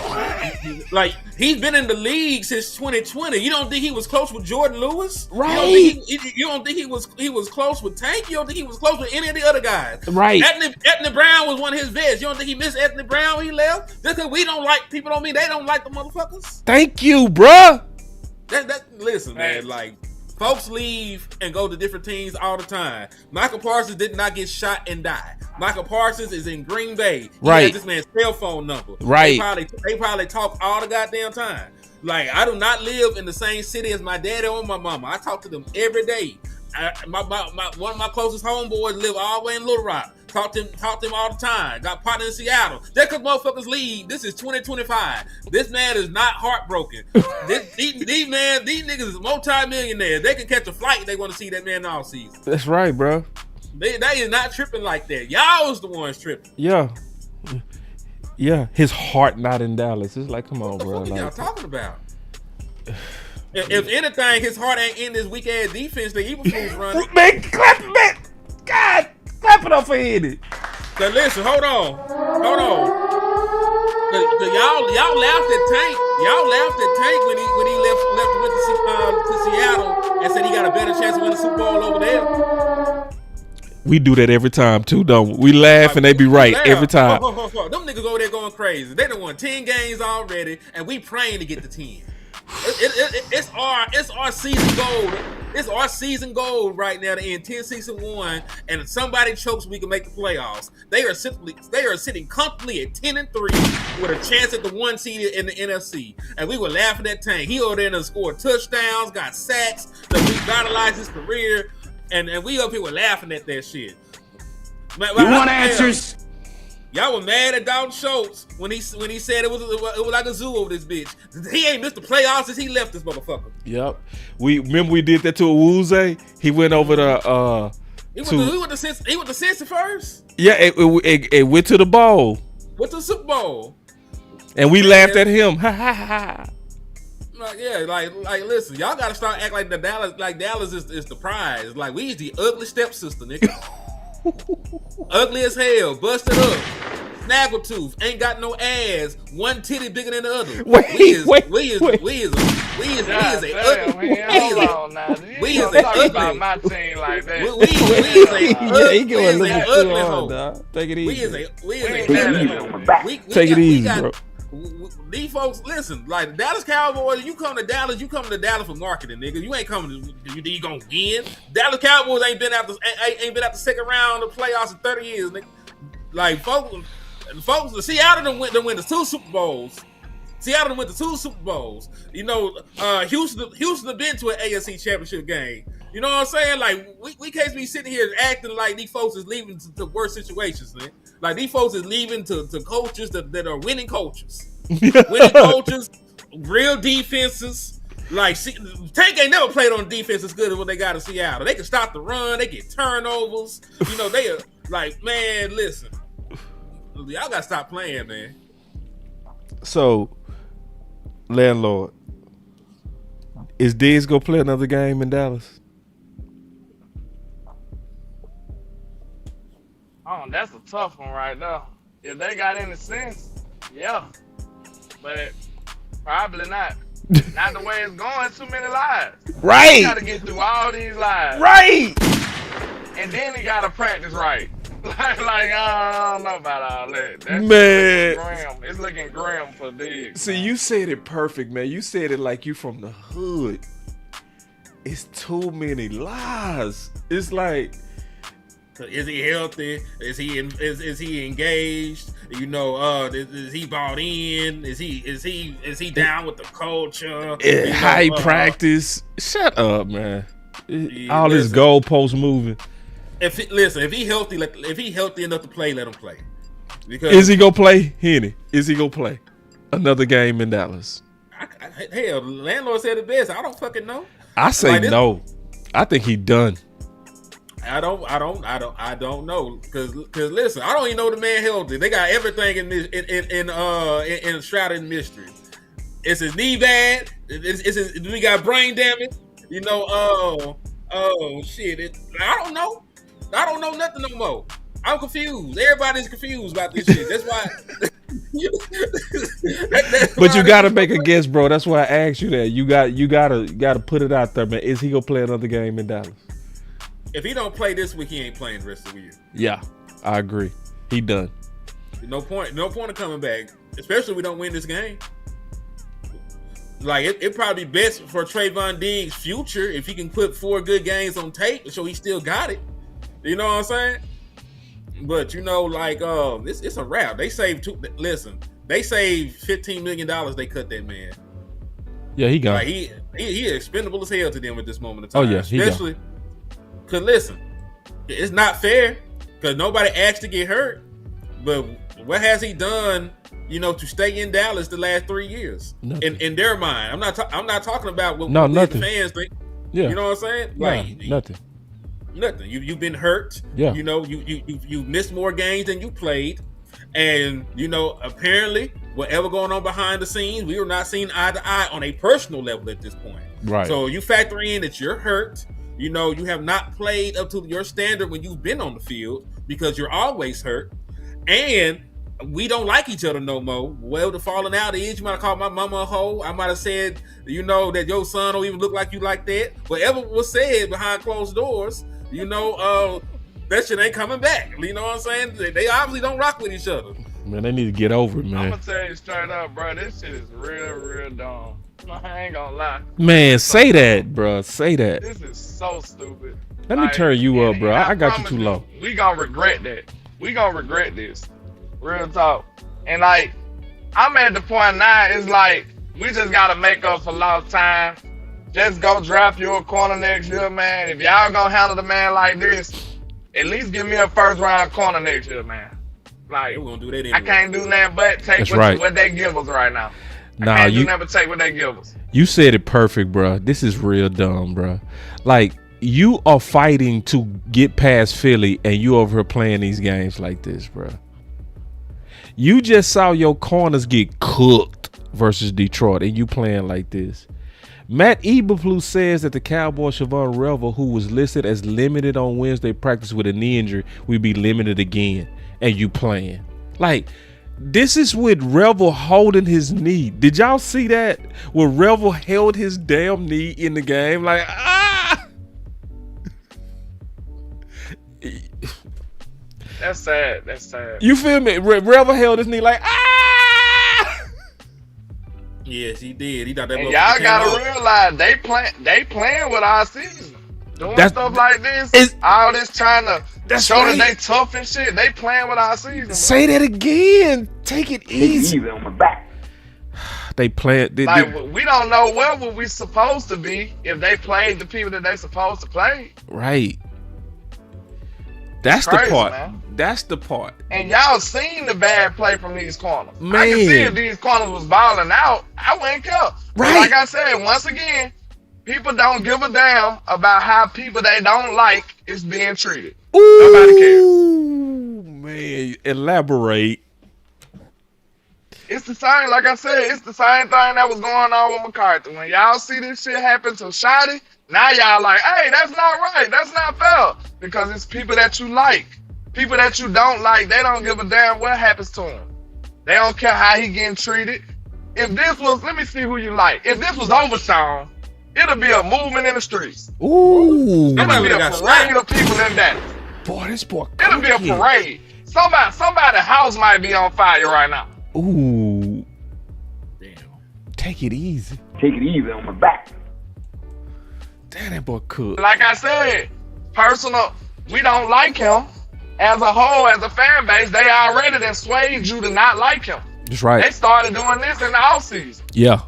Like he's been in the league since 2020. You don't think he was close with Jordan Lewis? Right. You don't think he was close with Tank? You don't think he was close with any of the other guys? Right. Anthony Brown was one of his vets. You don't think he missed Anthony Brown when he left? Just because we don't like people don't mean they don't like the motherfuckers. Thank you, bruh. Listen, man, like folks leave and go to different teams all the time. Michael Parsons did not get shot and die. Michael Parsons is in Green Bay. He has this man's cell phone number. Right. They probably talk all the goddamn time. Like I do not live in the same city as my daddy or my mama. I talk to them every day. One of my closest homeboys live all the way in Little Rock. Talk to him all the time. Got partner in Seattle. Just because motherfuckers leave, this is 2025. This man is not heartbroken. These niggas is multi-millionaires. They can catch a flight if they want to see that man all season. That's right, bro. They is not tripping like that. Y'all was the ones tripping. Yeah. His heart not in Dallas. It's like, come on, bro. What y'all talking about? If anything, his heart ain't in this weak ass defense the Eagle Fools running. Man, clap it, man. God, clap it up for Eddie. So listen, hold on. Y'all laughed at Tank. Y'all laughed at Tank when he went to Seattle and said he got a better chance of winning the Super Bowl over there. We do that every time too, don't we? We laugh and they be right every time. Them niggas over there going crazy. They done won 10 games already, and we praying to get to 10. It's our season goal. It's our season goal right now to end 10-6-1, and if somebody chokes, we can make the playoffs. They are sitting comfortably at 10-3 with a chance at the 1 seed in the NFC. And we were laughing at Tank. He over there and scored touchdowns, got sacks, revitalized his career, and we up here were laughing at that shit. You want answers? Y'all were mad at Dalton Schultz when he said it was like a zoo over this bitch. He ain't missed the playoffs since he left this motherfucker. Yep. We did that to Awuzie. He went over to he went to Cincy first. Yeah, it went to the bowl. Went to the Super Bowl. And we laughed at him. Ha ha ha. Like, listen, y'all gotta start acting like Dallas is the prize. Like, we is the ugly stepsister, nigga. Ugly as hell, busted up, snaggletooth, ain't got no ass, one titty bigger than the other. We is a ugly my team like that. We is a ugly home. hoe. Take it easy. Take it easy, bro. These folks, listen, like the Dallas Cowboys, you come to Dallas for marketing, nigga. You ain't coming to you gonna win. Dallas Cowboys ain't been out the second round of the playoffs in 30 years, nigga. Like folks, Seattle done went to 2 Super Bowls. You know, Houston have been to an AFC Championship game. You know what I'm saying? Like we can't be sitting here acting like these folks is leaving to worse situations, man. Like these folks is leaving to coaches that are winning coaches. Winning coaches, real defenses. Like Tank ain't never played on defense as good as what they got in Seattle. They can stop the run, they get turnovers. You know, they are like, man, listen. Y'all gotta stop playing, man. So, Landlord, is Diggs gonna play another game in Dallas? Oh, that's a tough one right now. If they got any sense, yeah. But probably not. Not the way it's going, too many lives. Right. You gotta get through all these lives. Right. And then he gotta practice right. I don't know about all that. That's man. Grim. It's looking grim for Diggs. See, you said it perfect, man. You said it like you from the hood. It's too many lies. It's like, is he healthy? Is he engaged? You know, is he bought in? Is he down with the culture? High practice. Shut up, man. All this goalpost moving. If he healthy enough to play, let him play. Because is he gonna play, Henny? Is he gonna play another game in Dallas? Hell, the Landlord said it best. I don't fucking know. I say no. I think he done. I don't know because listen, I don't even know the man healthy. They got everything in shrouded in mystery. Is his knee bad? Do we got brain damage? You know, oh shit! I don't know. I don't know nothing no more. I'm confused. Everybody's confused about this shit. That's why. But you gotta make a guess, bro. That's why I asked you that. You gotta put it out there, man. Is he gonna play another game in Dallas? If he don't play this week, he ain't playing the rest of the year. Yeah, I agree. He done. No point of coming back, especially if we don't win this game. Like it probably best for Trevon Diggs' future if he can put 4 good games on tape, so he still got it. You know what I'm saying? But you know, like it's a wrap. They saved they saved $15 million. They cut that man. Yeah, he gone. Like he expendable as hell to them at this moment in time. Oh yeah, especially because listen, it's not fair because nobody asked to get hurt. But what has he done? You know, to stay in Dallas the last 3 years in their mind. I'm not talking about what the fans think. Yeah, you know what I'm saying? Like nothing. You've been hurt. Yeah. You know, you missed more games than you played, and you know apparently whatever going on behind the scenes, we were not seeing eye to eye on a personal level at this point. Right. So you factor in that you're hurt. You know, you have not played up to your standard when you've been on the field because you're always hurt, and we don't like each other no more. Well, the falling out is you might have called my mama a hoe. I might have said, you know, that your son don't even look like you like that. Whatever was said behind closed doors, you know, that shit ain't coming back. You know what I'm saying? They obviously don't rock with each other. Man, they need to get over it, man. I'm gonna tell you straight up, bro. This shit is real dumb. I ain't gonna lie. Man, say that, bro. Say that. This is so stupid. Let me turn you up, bro. I got you too low. We gonna regret that. We gonna regret this. Real talk. And like, I'm at the point now, it's like, we just gotta make up for lost time. Just go draft you a corner next year, man. If y'all gonna handle the man like this, at least give me a first round corner next year, man. Like, we're gonna do that anyway. I can't do nothing but take what they give us right now. Nah, I can't do nothing but take what they give us. You said it perfect, bro. This is real dumb, bro. Like, you are fighting to get past Philly, and you over here playing these games like this, bro. You just saw your corners get cooked versus Detroit, and you playing like this. Matt Eberflus says that the Cowboys' Siobhan Revel, who was listed as limited on Wednesday practice with a knee injury, will be limited again, and you playing. Like, this is with Revel holding his knee. Did y'all see that? Where Revel held his damn knee in the game? Like, That's sad. That's sad. You feel me? Revel held his knee like, Yes, he did. He thought that. And y'all gotta realize they playing with our season, doing stuff like this. All this trying to show that they tough and shit. They playing with our season. Say that again. Take it easy. Take it easy on my back. They play. We don't know where were we supposed to be if they played the people that they supposed to play. Right. That's crazy, the part. Man. That's the part. And y'all seen the bad play from these corners. Man. I can see if these corners was balling out, I wouldn't care. Right. But like I said, once again, people don't give a damn about how people they don't like is being treated. Ooh, nobody cares. Man, elaborate. It's the same, like I said, it's the same thing that was going on with McCarthy. When y'all see this shit happen to Shotty, now y'all like, hey, that's not right. That's not fair. Because it's people that you like. People that you don't like, they don't give a damn what happens to him. They don't care how he getting treated. If this was, let me see who you like. If this was Overshawn, it'll be a movement in the streets. Ooh. It'll be a parade of people in that. Boy, this boy. It'll be a parade. Somebody's house might be on fire right now. Ooh. Damn. Take it easy. Take it easy on my back. Damn, that boy cooked. Like I said, personal, we don't like him. As a whole, as a fan base, they already done swayed you to not like him. That's right. They started doing this in the offseason. Yeah.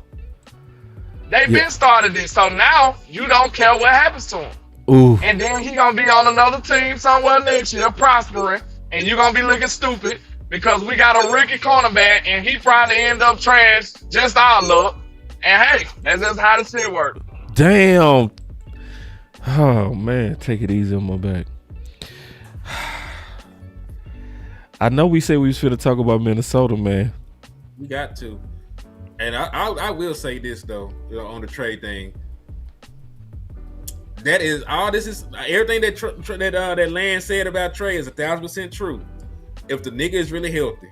They've been started this. So now you don't care what happens to him. Ooh. And then he gonna be on another team somewhere next year, prospering, and you gonna be looking stupid because we got a rookie cornerback and he probably end up trash, just our luck. And hey, that's just how the shit works. Damn. Oh man, take it easy on my back. I know we said we was finna talk about Minnesota, man. We got to. And I will say this though, on the trade thing. That is all. This is everything that Land said about Trey is 1,000% true. If the nigga is really healthy,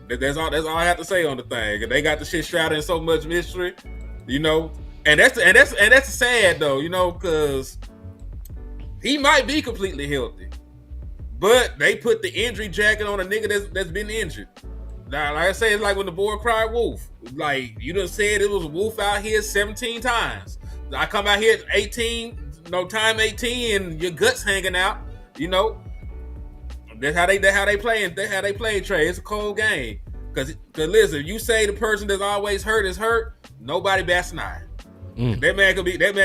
that's all. That's all I have to say on the thing. They got the shit shrouded in so much mystery, And that's sad though, because he might be completely healthy, but they put the injury jacket on a nigga that's been injured. Now, like I say, it's like when the boy cried wolf. Like, you done said it was a wolf out here 17 times. I come out here at 18, time 18, and your guts hanging out. That's how they play. That's how they play, Trey. It's a cold game. Cause listen, you say the person that's always hurt is hurt. Nobody bats an eye. That man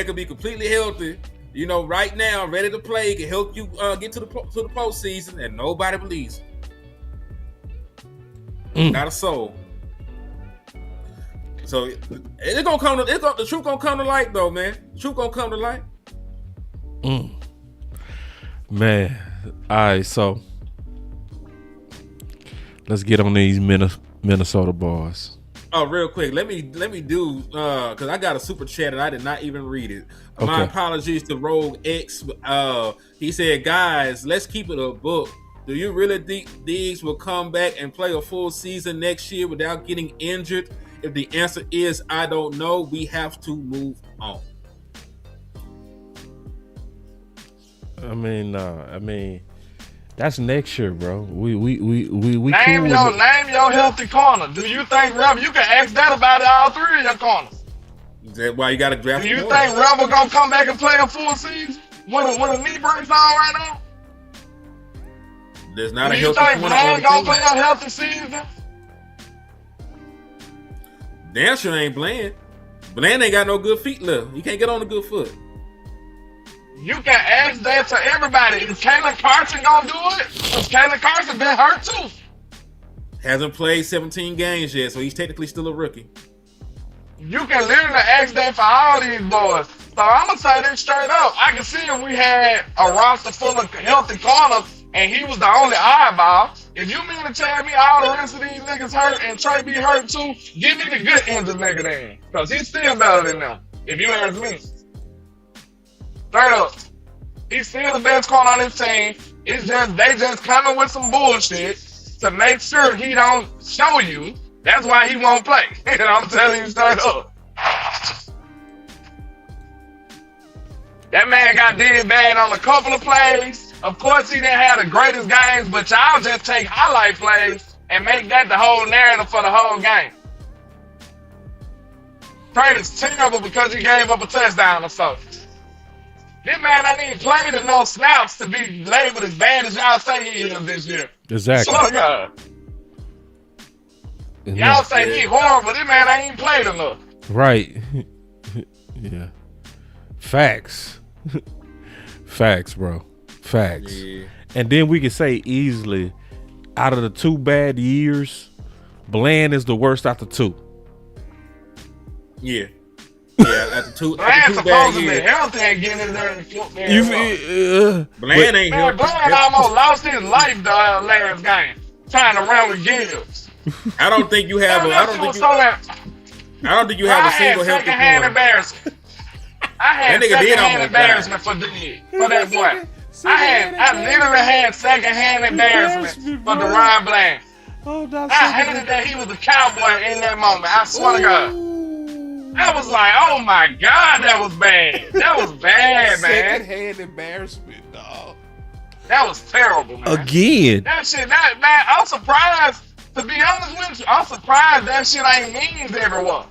could be completely healthy. Right now, ready to play, can help you get to the postseason, and nobody believes. Not a soul. So it's gonna come. The truth gonna come to light, though, man. The truth gonna come to light. Man, all right. So let's get on these Minnesota bars. Oh, real quick, let me do because I got a super chat and I did not even read it. Okay. My apologies to Rogue X. He said, "Guys, let's keep it a book. Do you really think Diggs will come back and play a full season next year without getting injured? If the answer is I don't know, we have to move on." I mean, that's next year, bro. We name your healthy corner. Do you think Rebel? You can ask that about all three of your corners. Is that why you got to draft? Do you think Rebel gonna come back and play a full season when a knee breaks on right now? There's not Do a you healthy think corner. Bland gonna play a healthy season? Damn sure ain't Bland. Bland ain't got no good feet left. He can't get on a good foot. You can ask that to everybody. Is Kalen Carson gonna do it? Because Kalen Carson been hurt too. Hasn't played 17 games yet, so he's technically still a rookie. You can literally ask that for all these boys. So I'm gonna say this straight up. I can see if we had a roster full of healthy corners and he was the only eyeball, If you mean to tell me all the rest of these niggas hurt and Trey be hurt too, give me the good injured nigga then. Because he's still better than them, if you ask me. Straight up. He's still the best corner on his team. It's just they just coming with some bullshit to make sure he don't show you. That's why he won't play. And I'm telling you straight up. That man got did bad on a couple of plays. Of course, he didn't have the greatest games, but y'all just take highlight plays and make that the whole narrative for the whole game. Trey is terrible because he gave up a touchdown or so. This man ain't even played enough snaps to be labeled as bad as y'all say he is this year. Exactly. So, y'all say he horrible. This man ain't even played enough. Right. Yeah. Facts. Facts, bro. Facts. Yeah. And then we can say easily, out of the 2 bad years, Bland is the worst out the 2. Yeah. Yeah, after two bad years. Healthy and getting in there and Bland ain't healthy. Bland almost lost his life last game trying to run with Gibbs. I don't think you have I don't think you have a single healthy second-hand embarrassment. I had second-hand embarrassment for that boy. I literally had second-hand embarrassment for Deron Bland. I hated that he was a Cowboy in that moment. I swear to God. I was like, oh my God, that was bad. That was bad, man. Second-hand embarrassment, dog. That was terrible, man. Again. That shit, man, I'm surprised, to be honest with you, I'm surprised that shit ain't means everywhere.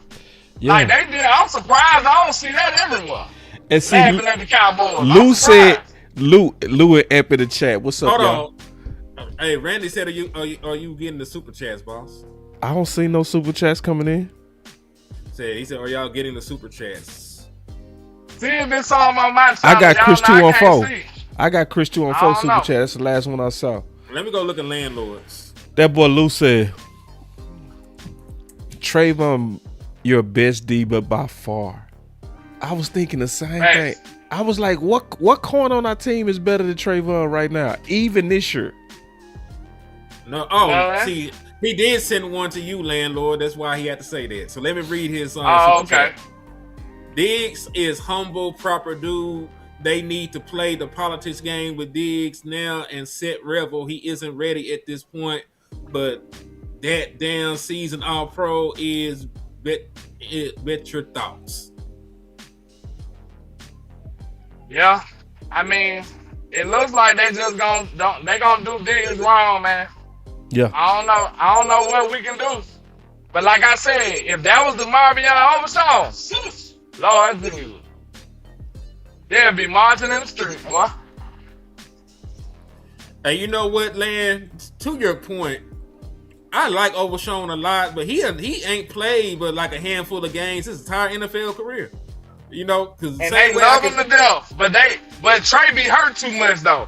Yeah. Like they did, I'm surprised I don't see that everywhere. And see, laughing at the Cowboys. Lou said, Lou and Ep in the chat. What's up, y'all? Hey, Randy said, are you getting the super chats, boss? I don't see no super chats coming in. He said, are y'all getting the super chats? See if it's on my channel. I got Chris 214. I got Chris 214 super chat. That's the last one I saw. Let me go look at Landlords. That boy Lou said, Trevon, your best D, but by far. I was thinking the same thing. I was like, what corner on our team is better than Trevon right now? Even this year. No, see, he did send one to you, Landlord. That's why he had to say that. So let me read his okay. Diggs is humble, proper dude. They need to play the politics game with Diggs now and set Revel. He isn't ready at this point, but that damn season All-Pro is bet your thoughts. Yeah, I mean, it looks like they just gonna do Diggs wrong, man. Yeah. I don't know what we can do. But like I said, if that was the Marvin Overshawn, Lord Jesus, they'd be marching in the street, boy. Hey, you know what, Land? To your point, I like Overshawn a lot, but he ain't played but like a handful of games his entire NFL career. You know, because they love him to death, but Trey be hurt too much though.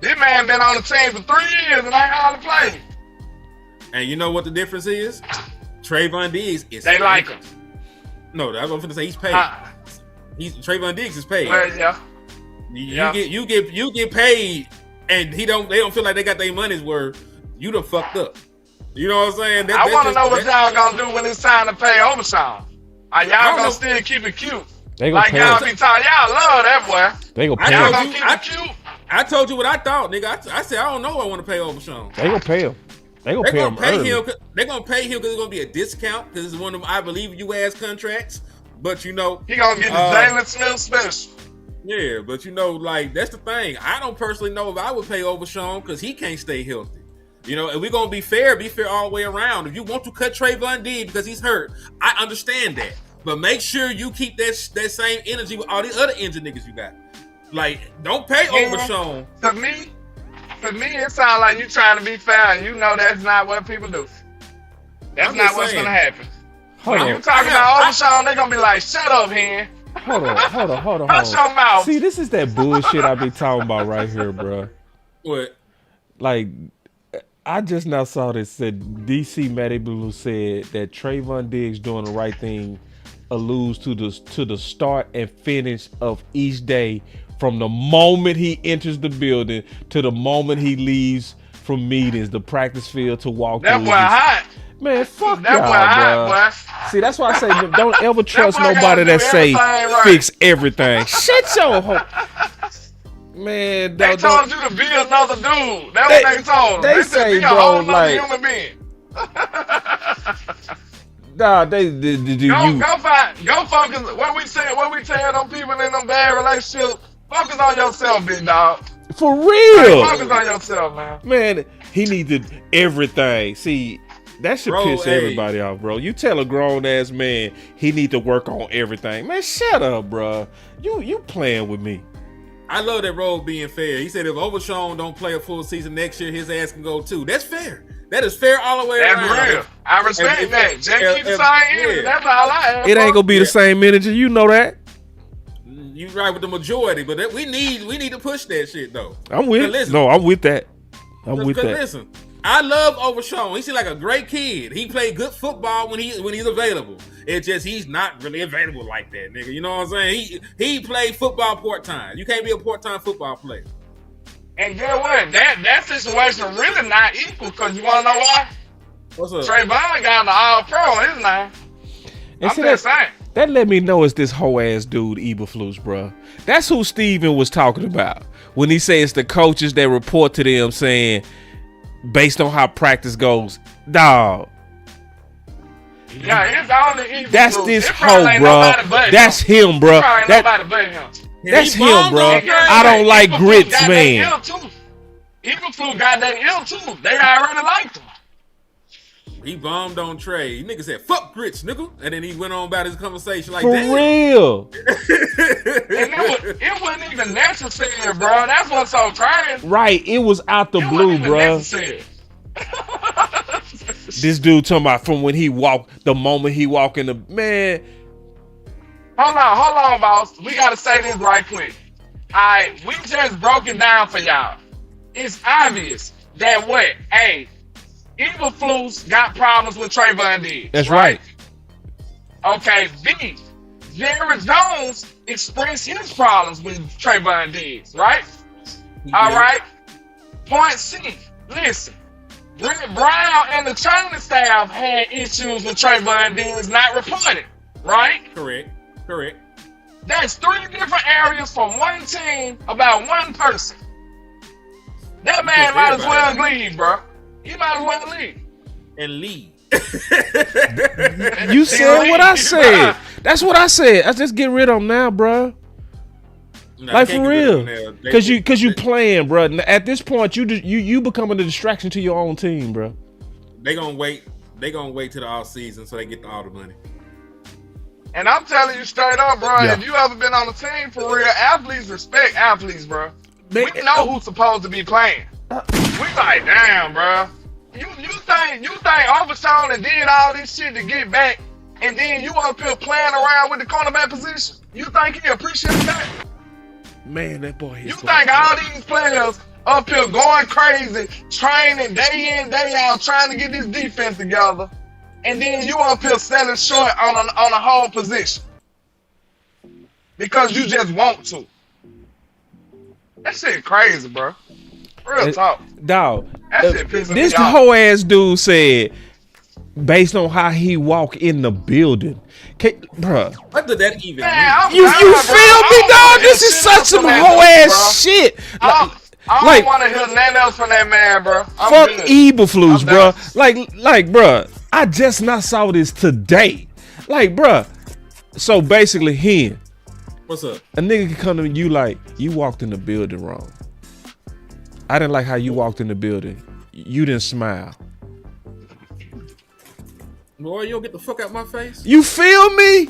This man been on the team for 3 years and ain't all to play. And you know what the difference is? Trevon Diggs is they paid. Like him. No, I was going to say he's paid. Trevon Diggs is paid. Well, yeah. You get paid, and they don't feel like they got their money's worth. You done fucked up. You know what I'm saying? I want to know what y'all gonna do when it's time to pay Overshawn. Are y'all gonna still keep it cute? They like y'all be talking, y'all love that boy. They gonna pay y'all him. Gonna keep it cute. I told you what I thought, nigga. I said I don't know. I want to pay Overshawn. They gonna pay him. They gonna pay him. They're gonna pay him because it's gonna be a discount because it's one of them, I believe you ass contracts. But you know, he gonna get the Jalen Smith special. Yeah, but you know, like that's the thing. I don't personally know if I would pay Overshawn because he can't stay healthy. You know, and we're gonna be fair all the way around. If you want to cut Trevon Diggs because he's hurt, I understand that. But make sure you keep that same energy with all these other injured niggas you got. Like, don't pay Overshawn. To me, it sounds like you trying to be fair, and you know that's not what people do. That's not what's gonna happen. When you talking about Overshawn, they're gonna be like, "Shut up, Hen." Hold on. Shut your mouth. See, this is that bullshit I be talking about right here, bro. What? Like, I just now saw this. Said DC Matty Blue said that Trevon Diggs doing the right thing alludes to the start and finish of each day, from the moment he enters the building to the moment he leaves from meetings, the practice field to walk. That boy hot. Man, fuck That y'all, boy hot, bro. boy. See, that's why I say don't ever trust boy gotta nobody do that say everything right. fix everything. Shut your hole. Man, They told you to be another dude. That's what they told. They said say, be a bro, whole nother like, human being. nah, go focus. What we tell them people in them bad relationships, focus on yourself, big dog. for real. Focus on yourself, man. Man, he needed everything. See, that should piss everybody off, bro. You tell a grown ass man he need to work on everything. Man, shut up, bro. You playing with me. I love that Rose being fair. He said if Overshawn don't play a full season next year, his ass can go too. That's fair. That is fair all the way around. That's real. I respect that. Just keep the same energy. That's all I have. It ain't gonna be the same energy. You know that. You right with the majority, but we need to push that shit though. I'm with. Listen, no, I'm with that. I'm with that. Listen, I love Overshawn. He seems like a great kid. He played good football when he's available. It's just he's not really available like that, nigga. You know what I'm saying? He played football part-time. You can't be a part-time football player. And guess what? That situation really not equal because you want to know why? What's up? Trevon got the All-Pro in his name. And I'm see, just saying. That let me know it's this whole ass dude, Eberflus, bro. That's who Steven was talking about when he says the coaches that report to them saying, based on how practice goes, dog. Yeah, it's all the Eberflus. That's this hoe, bro. That's him, bro. Nobody but him. That's him, bro. I don't like grits, man. Eberflus got that ill too. They already liked him. He bombed on Trey. Nigga said, fuck grits, nigga. And then he went on about his conversation like For that. real. And it wasn't even necessary, bro. That's what's so crazy. Right. It was out the blue, bro. This dude talking about from when he walked, the moment he walked in the, man. Hold on, boss. We got to say this right quick. All right, we just broke it down for y'all. It's obvious that what? A, Eberflus got problems with Trevon Diggs. That's right. Okay, B, Jerry Jones expressed his problems with Trevon Diggs, right? All right. Point C, listen. Brett Brown and the training staff had issues with Trevon Diggs not reported, right? Correct. That's 3 different areas from one team about one person. That man might as well leave, bro. He might as well leave. And leave. You said what I said. That's what I said. I just get rid of him now, bro. Nah, like for real, cause you playing, bro. At this point, you becoming a distraction to your own team, bro. They gonna wait till the off season so they get all the money. And I'm telling you straight up, bro. Yeah. If you ever been on the team for real, athletes respect athletes, bro. We know who's supposed to be playing. We like, damn, bro. You think Overshawn and did all this shit to get back, and then you up here playing around with the cornerback position? You think he appreciates that? Man, that boy. You think all these players up here going crazy, training day in, day out, trying to get this defense together, and then you up here selling short on a whole position because you just want to? That shit crazy, bro. Real talk. Dog. That shit pissing This me off. whole ass dude said, based on how he walk in the building, bruh. What did that even Man, mean? You feel me, dog? This is such some whole ass shit. I don't want to hear nothing else from that man, bro. Fuck Eberflus, bro. Like, bro. I just not saw this today. Like, bro. So basically, him. What's up? A nigga can come to you like, you walked in the building wrong. I didn't like how you walked in the building. You didn't smile. Boy, you don't get the fuck out my face. You feel me?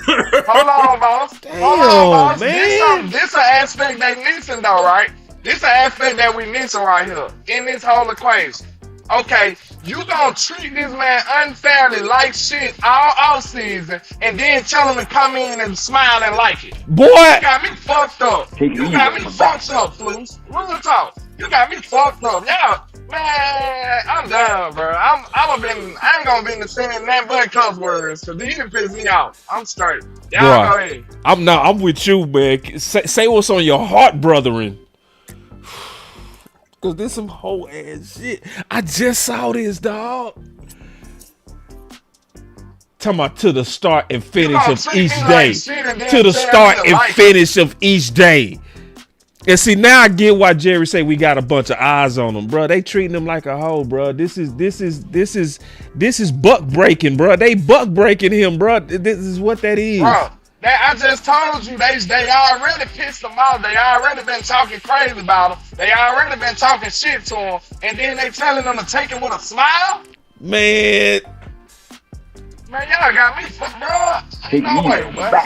Hold on, boss. Damn, Hold on, boss. man. This an aspect they missing, though, right? This an aspect that we missing right here in this whole equation. Okay, you gonna treat this man unfairly like shit all off season, and then tell him to come in and smile and like it. Boy. You got me fucked up. You got me fucked up, Flus. Real talk. You got me fucked up. Yeah, man, I'm done, bro. I ain't gonna be saying nothing but cuss words, cause these piss me off. I'm straight. Y'all go ahead. I'm with you, man. Say what's on your heart, brethren. because this some whole ass shit. I just saw this, dog. Talking about to the start and finish of each day. To the start and finish of each day. And see, now I get why Jerry say we got a bunch of eyes on them, bro. They treating them like a hoe, bro. This is buck breaking, bro. They buck breaking him, bro. This is what that is. Bro, I just told you they already pissed him off. They already been talking crazy about him. They already been talking shit to him, and then they telling him to take it with a smile. Man, y'all got me, bro. Ain't no way, bro.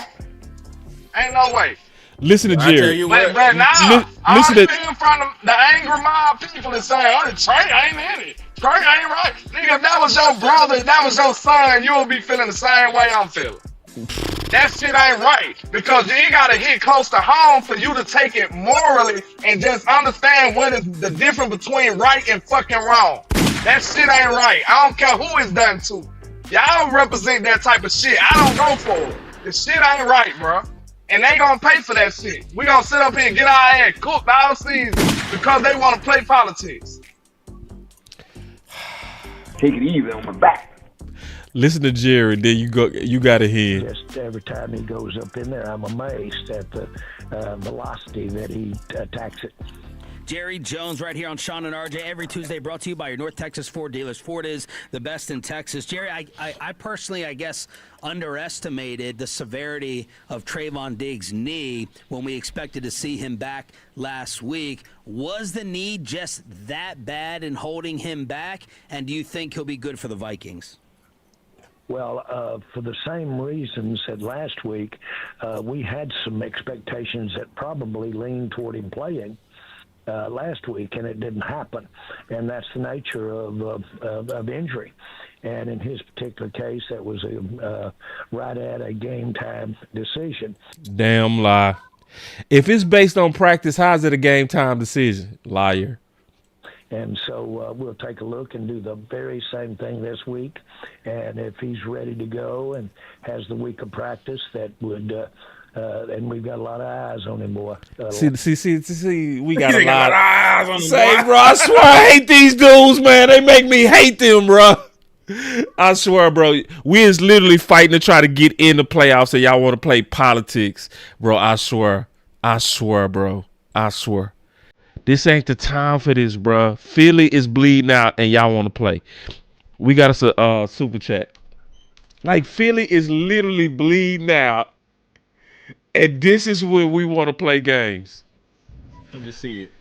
Ain't no way. Listen to Jerry. But now, listen to from the angry mob people is saying, "Oh, Trey ain't in it. Trey ain't right." Nigga, if that was your brother, if that was your son, you would be feeling the same way I'm feeling. That shit ain't right because you gotta hit close to home for you to take it morally and just understand what is the difference between right and fucking wrong. That shit ain't right. I don't care who it's done to. Y'all represent that type of shit. I don't go for it. The shit ain't right, bro. And they gonna pay for that shit. We gonna sit up here and get our ass cooked all season because they wanna play politics. Take it easy on my back. Listen to Jerry, then you got a head. Just every time he goes up in there, I'm amazed at the velocity that he attacks it. Jerry Jones right here on Sean and RJ every Tuesday, brought to you by your North Texas Ford dealers. Ford is the best in Texas. Jerry, I personally, I guess, underestimated the severity of Trevon Diggs' knee when we expected to see him back last week. Was the knee just that bad in holding him back? And do you think he'll be good for the Vikings? Well, for the same reasons that last week, we had some expectations that probably leaned toward him playing last week, and it didn't happen. And that's the nature of injury. And in his particular case, that was right at a game time decision. Damn lie. If it's based on practice, how's it a game time decision? Liar. And so we'll take a look and do the very same thing this week. And if he's ready to go and has the week of practice, that would and we've got a lot of eyes on him, boy. See, we got a lot of eyes on him. Say, bro, I swear I hate these dudes, man. They make me hate them, bro. I swear, bro. We is literally fighting to try to get in the playoffs, and y'all want to play politics, bro. I swear, bro. I swear. This ain't the time for this, bro. Philly is bleeding out, and y'all want to play. We got us a super chat. Like, Philly is literally bleeding out, and this is when we want to play games. Let me see it.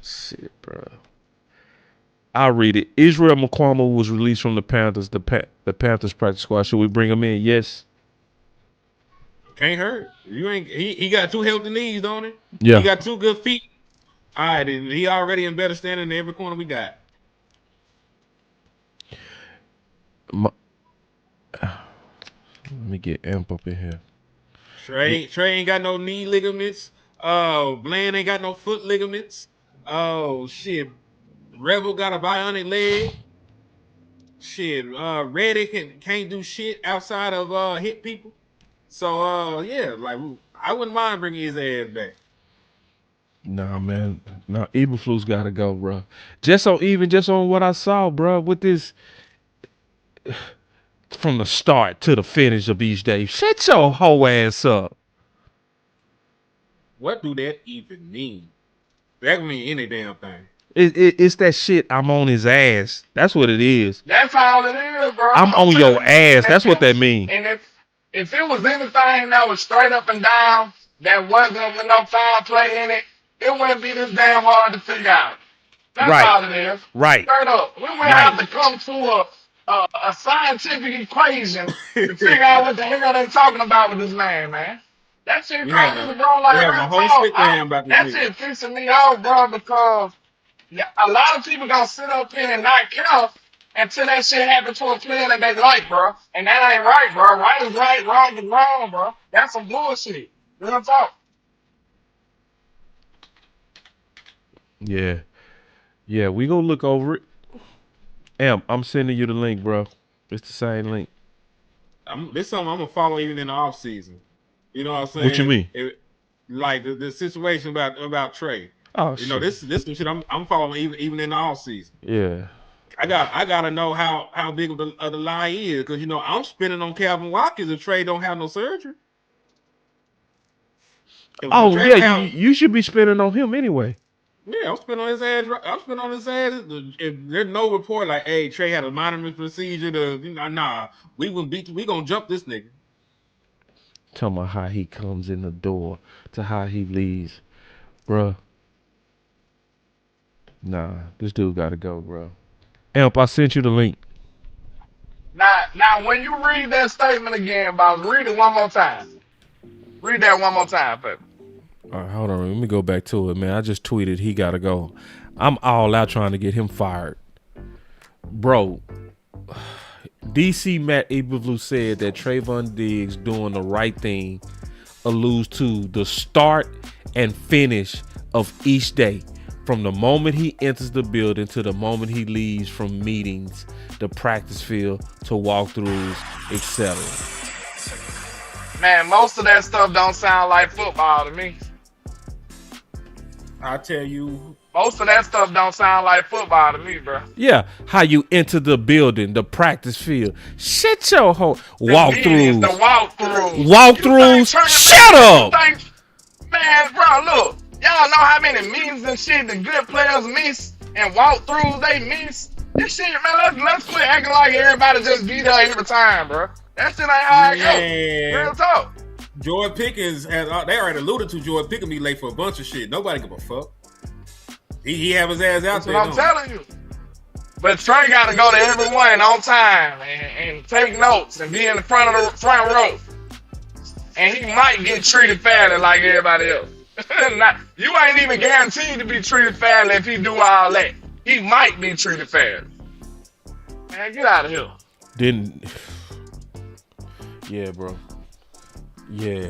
Shit, bro. I'll read it. Israel McCormick was released from the Panthers. The Panthers practice squad. Should we bring him in? Yes. Can't hurt. You ain't. He got 2 healthy knees, don't he? Yeah. He got 2 good feet. All right, he already in better standing than every corner we got. Let me get Amp up in here. Trey ain't got no knee ligaments. Bland ain't got no foot ligaments. Oh shit. Rebel got a bionic leg. Shit. Reddick can't do shit outside of hit people. So yeah, like I wouldn't mind bringing his ass back. Nah, man. Nah, Eberflus gotta go, bro. Just on what I saw, bro, with this from the start to the finish of each day. Shut your whole ass up. What do that even mean? That can mean any damn thing. It's that shit. I'm on his ass. That's what it is. That's all it is, bro. I'm on your ass. That's what that means. And if it was anything that was straight up and down, that wasn't with no foul play in it, it wouldn't be this damn hard to figure out. That's all it is. Right. Straight up. We wouldn't have to come to a scientific equation to figure out what the hell they talking about with this man. That shit crazy, bro. Like, my whole stick down about this. that shit pissing me off, bro, because a lot of people gonna sit up here and not care until that shit happens to a player that they like, bro. And that ain't right, bro. Right is right, wrong is wrong, bro. That's some bullshit. Real talk. Yeah. Yeah, we gonna look over it. I'm sending you the link, bro. It's the same link. This something I'm gonna follow even in the off season. You know what I'm saying? What you mean? Like the situation about Trey. Oh You know, shit. this shit I'm following even in the off season. Yeah. I gotta know how big of the lie is, because you know I'm spending on Calvin Watkins if Trey don't have no surgery. If Oh Trey yeah, don't you have, you should be spending on him anyway. yeah, I'm spending on his ass. I'm spending on his ass. If there's no report like, hey, Trey had a minor procedure, nah, we gonna jump this nigga. Talking about how he comes in the door to how he leaves, bruh. Nah, this dude gotta go, bro. Amp, I sent you the link. Now, when you read that statement again, boss, read it one more time. Read that one more time, baby. All right, hold on. Let me go back to it, man. I just tweeted he gotta go. I'm all out trying to get him fired, bro. DC Matt Eberflus said that Trevon Diggs doing the right thing alludes to the start and finish of each day, from the moment he enters the building to the moment he leaves from meetings, the practice field, to walkthroughs, etc. Man, most of that stuff don't sound like football to me. I tell you, Most of that stuff don't sound like football to me, bro. Yeah, how you enter the building, the practice field. Shut your whole The meetings, the walkthroughs. walkthroughs. Walkthroughs. Shut up. Man, bro, look. Y'all know how many meetings and shit the good players miss and walkthroughs they miss? This shit, man, let's quit acting like everybody just be there every time, bro. That shit ain't how it go. Real talk. Jordan Pickens has. They already alluded to Jordan Pickens be late for a bunch of shit. Nobody give a fuck. He have his ass out That's there. what I'm telling you. But Trey got to go to everyone on time and take notes and be in the front of the front row. And he might get treated fairly like everybody else. You ain't even guaranteed to be treated fairly if he do all that. He might be treated fairly. Man, get out of here. Didn't. Yeah, bro. Yeah,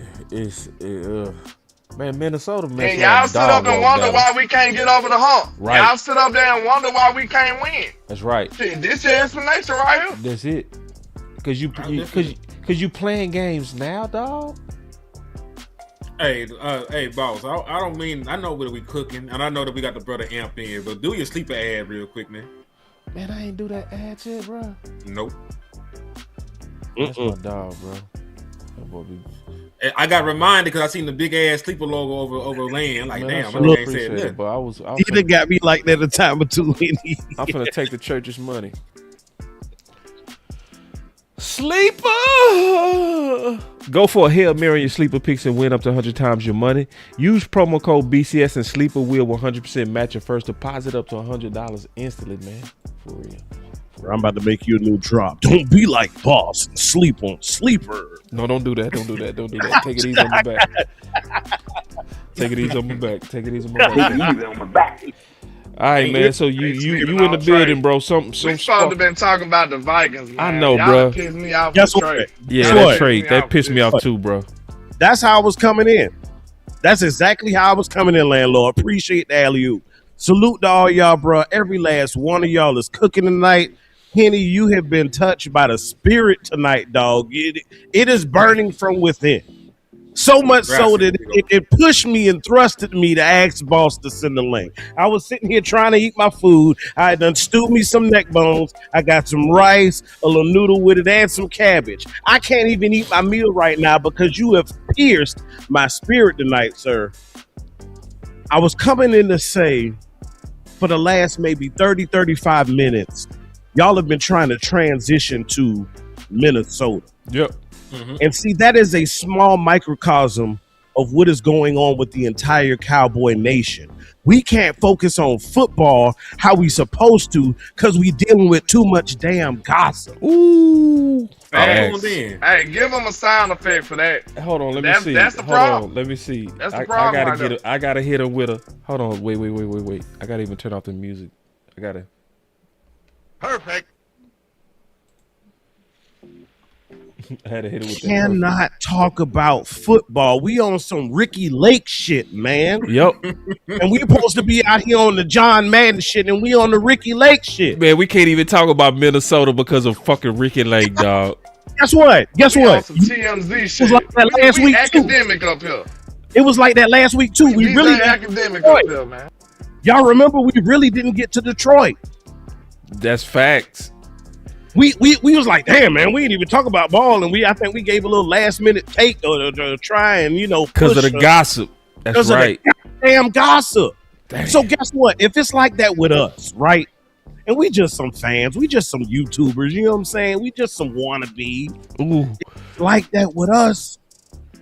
man, Minnesota, man. And y'all sit up and wonder why we can't get over the hump. Right. Y'all sit up there and wonder why we can't win. That's right. Shit, this your explanation right here. That's it. Cause you playing games now, dog. Hey, boss. I don't mean. I know that we cooking, and I know that we got the brother Amp in, but do your sleeper ad real quick, man. Man, I ain't do that ad yet, bro. Nope. That's my dog, bro. That boy be... I got reminded because I seen the big ass sleeper logo over land. Like, Man, damn, I I sure ain't said appreciate nothing. it, but I was He done got me like that a time or two. I'm finna take the church's money. Sleeper! Go for a Hail Mary in your sleeper picks and win up to 100 times your money. Use promo code BCS and Sleeper will 100% match your first deposit up to $100 instantly, man. For real. I'm about to make you a new drop. Don't be like Boss and sleep on Sleeper. No, don't do that. Don't do that. Don't do that. Take it easy on my back. Take it easy on my back. Take it easy on my back. Take it easy on my back. All right, man. So you in the building, bro. Some We supposed to have been talking about the Vikings, man. I know, Y'all bro. pissed me off Guess with what? Trey. Yeah, Guess that what? trade that pissed me off too, bro. That's how I was coming in. That's exactly how I was coming in, landlord. Appreciate the alley-oop. Salute to all y'all, bro. Every last one of y'all is cooking tonight. Henny, you have been touched by the spirit tonight, dog. It is burning from within. So much so that it pushed me and thrusted me to ask Boss to send the link. I was sitting here trying to eat my food. I had done stewed me some neck bones. I got some rice, a little noodle with it, and some cabbage. I can't even eat my meal right now because you have pierced my spirit tonight, sir. I was coming in to say, for the last maybe 30, 35 minutes, y'all have been trying to transition to Minnesota. Yep. Mm-hmm. And see, that is a small microcosm of what is going on with the entire Cowboy Nation. We can't focus on football how we supposed to because we dealing with too much damn gossip. Ooh. Hey, Facts. hey, give them a sound effect for that. Hold on, let me see. That's the Hold problem. on, let me see. That's the I problem gotta right get there. it. I gotta hit him with a. Hold on, wait. I gotta even turn off the music. I gotta. Perfect. I had to hit it with that. Cannot talk about football. We on some Ricky Lake shit, man. Yep. And we supposed to be out here on the John Madden shit, and we on the Ricky Lake shit. Man, we can't even talk about Minnesota because of fucking Ricky Lake, dog. Guess what? We on some TMZ shit. like that last we week, too. academic up here. It was like that last week too. We These really ain't didn't academic Detroit. up there, man. Y'all remember we really didn't get to Detroit. That's facts. We was like, damn man, we didn't even talk about ball, and I think we gave a little last minute take or try and because of the gossip. That's right. Damn gossip. Damn. So guess what? If it's like that with us, right? And we just some fans, we just some YouTubers, you know what I'm saying? We just some wannabe. Ooh. Like that with us.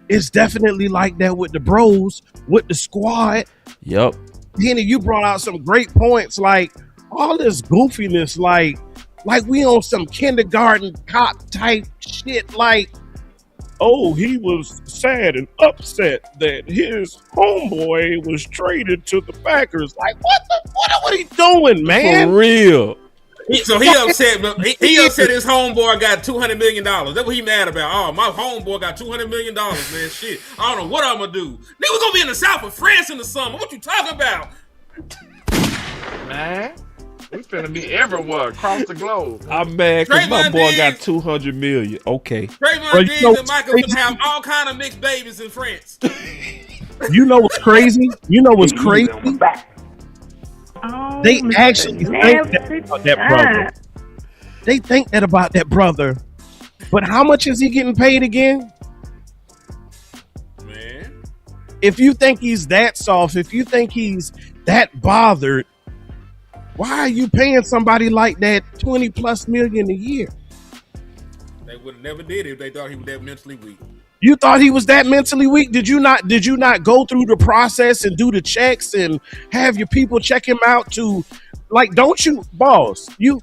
It's definitely like that with the bros, with the squad. Yep. Henny, you brought out some great points, like all this goofiness, like we on some kindergarten cop type shit, like, oh, he was sad and upset that his homeboy was traded to the Packers. Like, what are he doing, man? For real. So he upset, but he upset his homeboy got $200 million. That's what he mad about. Oh, my homeboy got $200 million, man. Shit. I don't know what I'm gonna do. Nigga, we gonna be in the south of France in the summer. What you talking about? Man, we finna be everywhere across the globe. I'm mad because my Trevon boy got Diggs. $200 million. Okay. Trayvon Diggs and Michael finna have all kind of mixed babies in France. You know what's crazy? You know what's crazy? On my back. They actually think that about that brother. They think that about that brother. But how much is he getting paid again? Man. If you think he's that soft, if you think he's that bothered, why are you paying somebody like that 20 plus million a year? They would have never did it if they thought he was that mentally weak. You thought he was that mentally weak? Did you not go through the process and do the checks and have your people check him out to, like, don't you, boss, you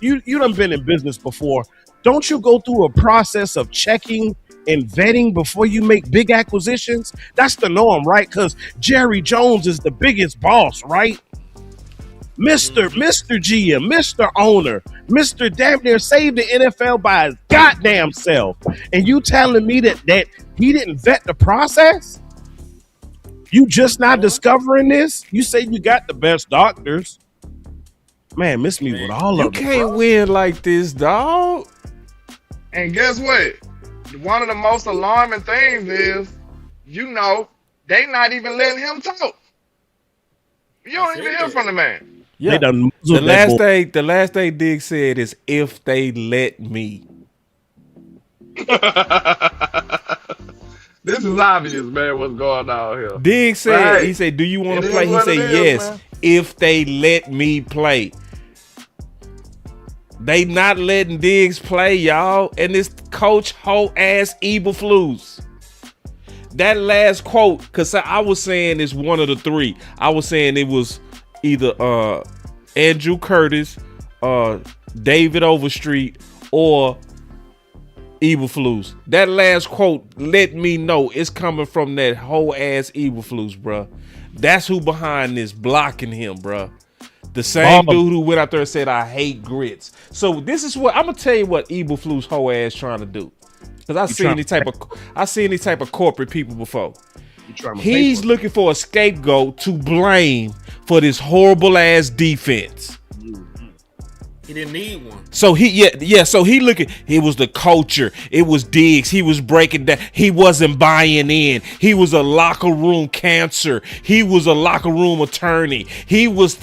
done been in business before. Don't you go through a process of checking and vetting before you make big acquisitions? That's the norm, right? Because Jerry Jones is the biggest boss, right? Mr. GM, Mr. Owner, Mr. damn near saved the NFL by his goddamn self. And you telling me that he didn't vet the process? You just not discovering this? You say you got the best doctors. Man, miss me with all You of them. can't win like this, dog. And guess what? One of the most alarming things is, they not even letting him talk. You don't even hear from the man. Yeah. They done The last thing Diggs said is if they let me. This is obvious, man, what's going on here. Diggs said, Right. he said, do you want It to is play? He what said, it is, yes, man. if they let me play. They not letting Diggs play, y'all. And this coach whole ass Eberflus. That last quote, because I was saying it's one of the three. I was saying it was either Andrew Curtis, David Overstreet, or Eberflus. That last quote let me know it's coming from that whole ass Eberflus, bruh. That's who behind this blocking him, bruh. The same dude who went out there and said, I hate grits. So this is what I'm gonna tell you what Eberflus whole ass trying to do. Because I seen any type of corporate people before. He's looking for a scapegoat to blame for this horrible ass defense. He didn't need one. So so he looking, it was the culture, it was Diggs, he was breaking down, he wasn't buying in, he was a locker room cancer, he was a locker room attorney, he was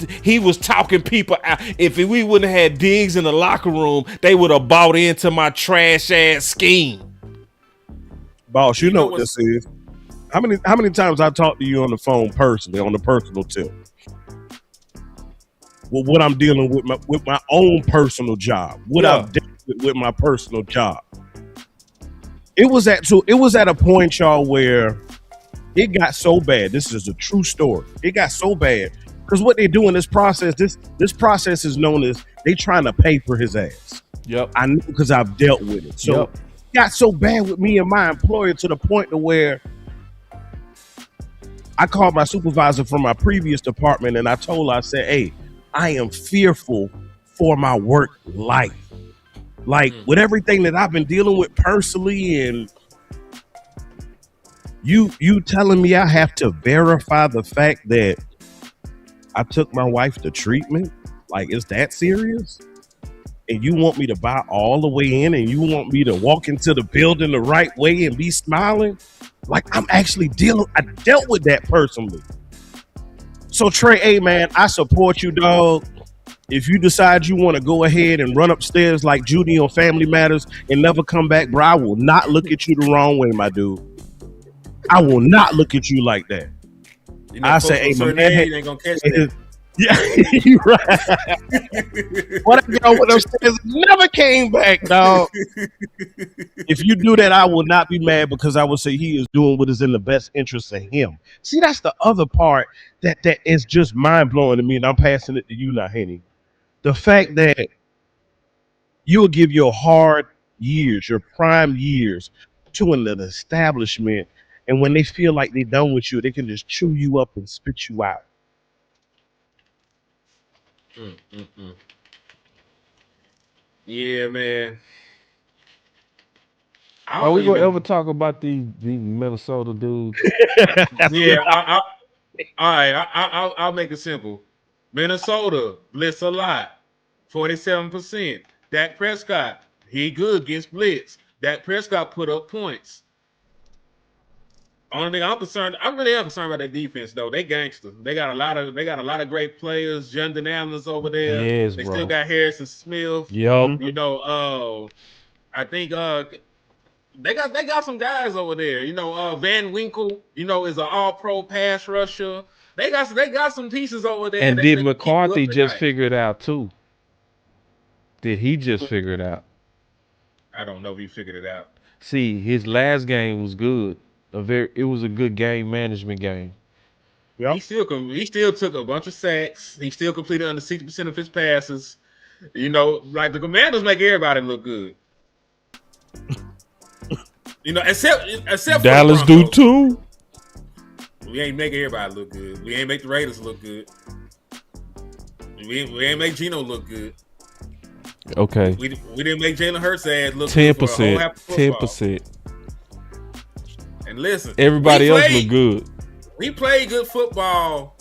talking people out. If we wouldn't have had Diggs in the locker room, they would have bought into my trash ass scheme. Boss, you know what this is. How many times I talked to you on the phone personally, on the personal tip? Well, what I'm dealing with my own personal job, I've dealt with my personal job. It was at a point, y'all, where it got so bad. This is a true story. It got so bad because what they do in this process, this process is known as they trying to pay for his ass. Yep, I know because I've dealt with it. So it got so bad with me and my employer to the point to where I called my supervisor from my previous department and I told her, I said, hey, I am fearful for my work life. Like with everything that I've been dealing with personally, and you telling me I have to verify the fact that I took my wife to treatment? Like, is that serious? and you want me to buy all the way in, and you want me to walk into the building the right way and be smiling, like I'm actually I dealt with that personally. So Trey, hey man, I support you, dog. If you decide you want to go ahead and run upstairs like Judy on Family Matters and never come back, bro, I will not look at you the wrong way, my dude. I will not look at you like that. You know, I say, hey, my man, you ain't gonna catch that. Yeah, you right. What I got with upstairs never came back, dog. If you do that, I will not be mad because I will say he is doing what is in the best interest of him. See, that's the other part that is just mind blowing to me, and I'm passing it to you now, Henny. The fact that you'll give your hard years, your prime years, to an establishment, and when they feel like they're done with you, they can just chew you up and spit you out. Yeah, man. Are we gonna ever talk about the Minnesota dudes? Yeah, all right. I'll make it simple. Minnesota blitz a lot, 47%. Dak Prescott, he good against blitz. Dak Prescott put up points. Only thing I really am concerned about that defense though. They gangster. They got a lot of great players. Jondon Allen's over there. Yes, They bro. still got Harrison Smith. Yup. You know, I think they got some guys over there. You know, Van Winkle, you know, is an all-pro pass rusher. They got some pieces over there. And That did can keep you McCarthy up at just night. figure it out too? Did he just figure it out? I don't know if he figured it out. See, his last game was good. It was a good game management game. Yep. He still took a bunch of sacks. He still completed under 60% of his passes. You know, like the Commanders make everybody look good. You know, except Dallas for the do too. We ain't make everybody look good. We ain't make the Raiders look good. We ain't make Geno look good. Okay. We didn't make Jalen Hurts ass look 10%. good for a whole half of football. 10%. And listen, Everybody else look good. We played good football,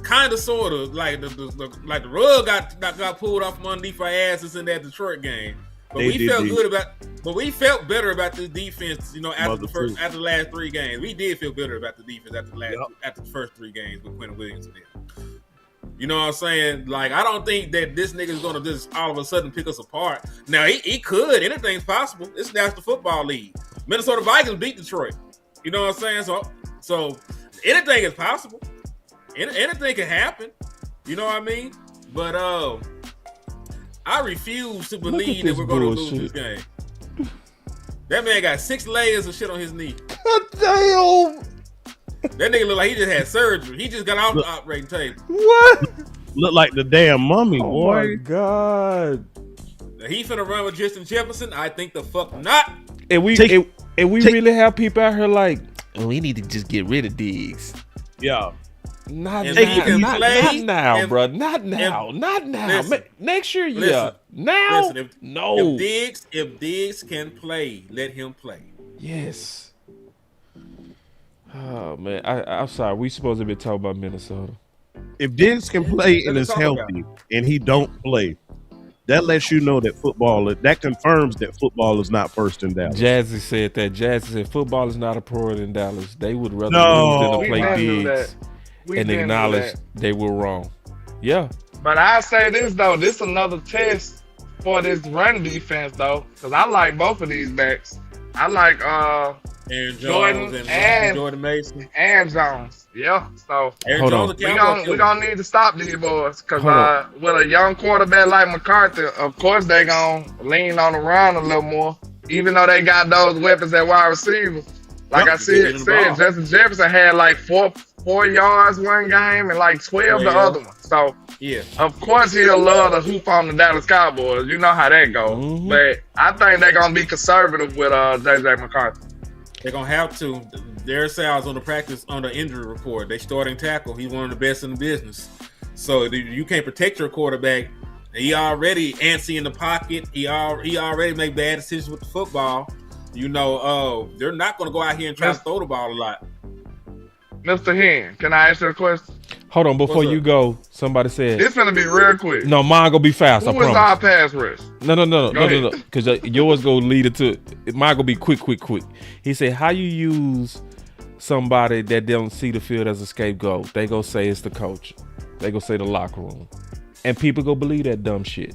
kind of, sort of. Like the rug got pulled off from underneath our asses in that Detroit game. But we felt better about this defense, you know, after the last 3 games. We did feel better about the defense after the first 3 games with Quentin Williams in there. You know what I'm saying? Like, I don't think that this nigga's gonna just all of a sudden pick us apart. Now he could. Anything's possible. It's the National Football League. Minnesota Vikings beat Detroit. You know what I'm saying? So anything is possible. Anything can happen. You know what I mean? But I refuse to believe that we're going to lose this game. That man got 6 layers of shit on his knee. God damn. That nigga look like he just had surgery. He just got off the operating table. What? Look like the damn mummy, Oh boy. my God. Now, he finna run with Justin Jefferson? I think the fuck not. And we really have people out here like, oh, we need to just get rid of Diggs. Yeah. Not now, bro. Not now. Listen, Next year, listen, yeah. Now, listen, no. If Diggs can play, let him play. Yes. Oh man, I'm sorry. We supposed to be talking about Minnesota. If Diggs can play and is healthy and he don't play, that lets you know that confirms that football is not first in Dallas. Jazzy said that. Jazzy said football is not a priority in Dallas. They would rather lose than to play Diggs and acknowledge they were wrong. Yeah. But I say this though, this is another test for this run defense though, because I like both of these backs. I like Aaron Jordan Jones and Jordan Mason and Jones. Yeah, so Aaron Jones we gonna need to stop these boys because with a young quarterback like McCarthy, of course they gonna lean on the run a little more, even though they got those weapons at wide receiver. Like I said, Justin Jefferson had like four yards one game and like 12 the other one. So yeah, of course he'll love to hoop on the Dallas Cowboys. You know how that goes. Mm-hmm. But I think they're gonna be conservative with JJ McCarthy. They're gonna have to. There's Sal's on the injury report. They starting tackle. He's one of the best in the business. So you can't protect your quarterback. He already antsy in the pocket. He already make bad decisions with the football. You know, they're not gonna go out here and try to throw the ball a lot. Mr. Hen, can I ask you a question? Hold on, before you go, somebody said This gonna be real quick. no. Mine gonna be fast. I Who is promise. our pass rush? No. Because yours gonna lead it to mine. Gonna be quick. He said, "How you use somebody that don't see the field as a scapegoat? They gonna say it's the coach. They gonna say the locker room, and people go believe that dumb shit."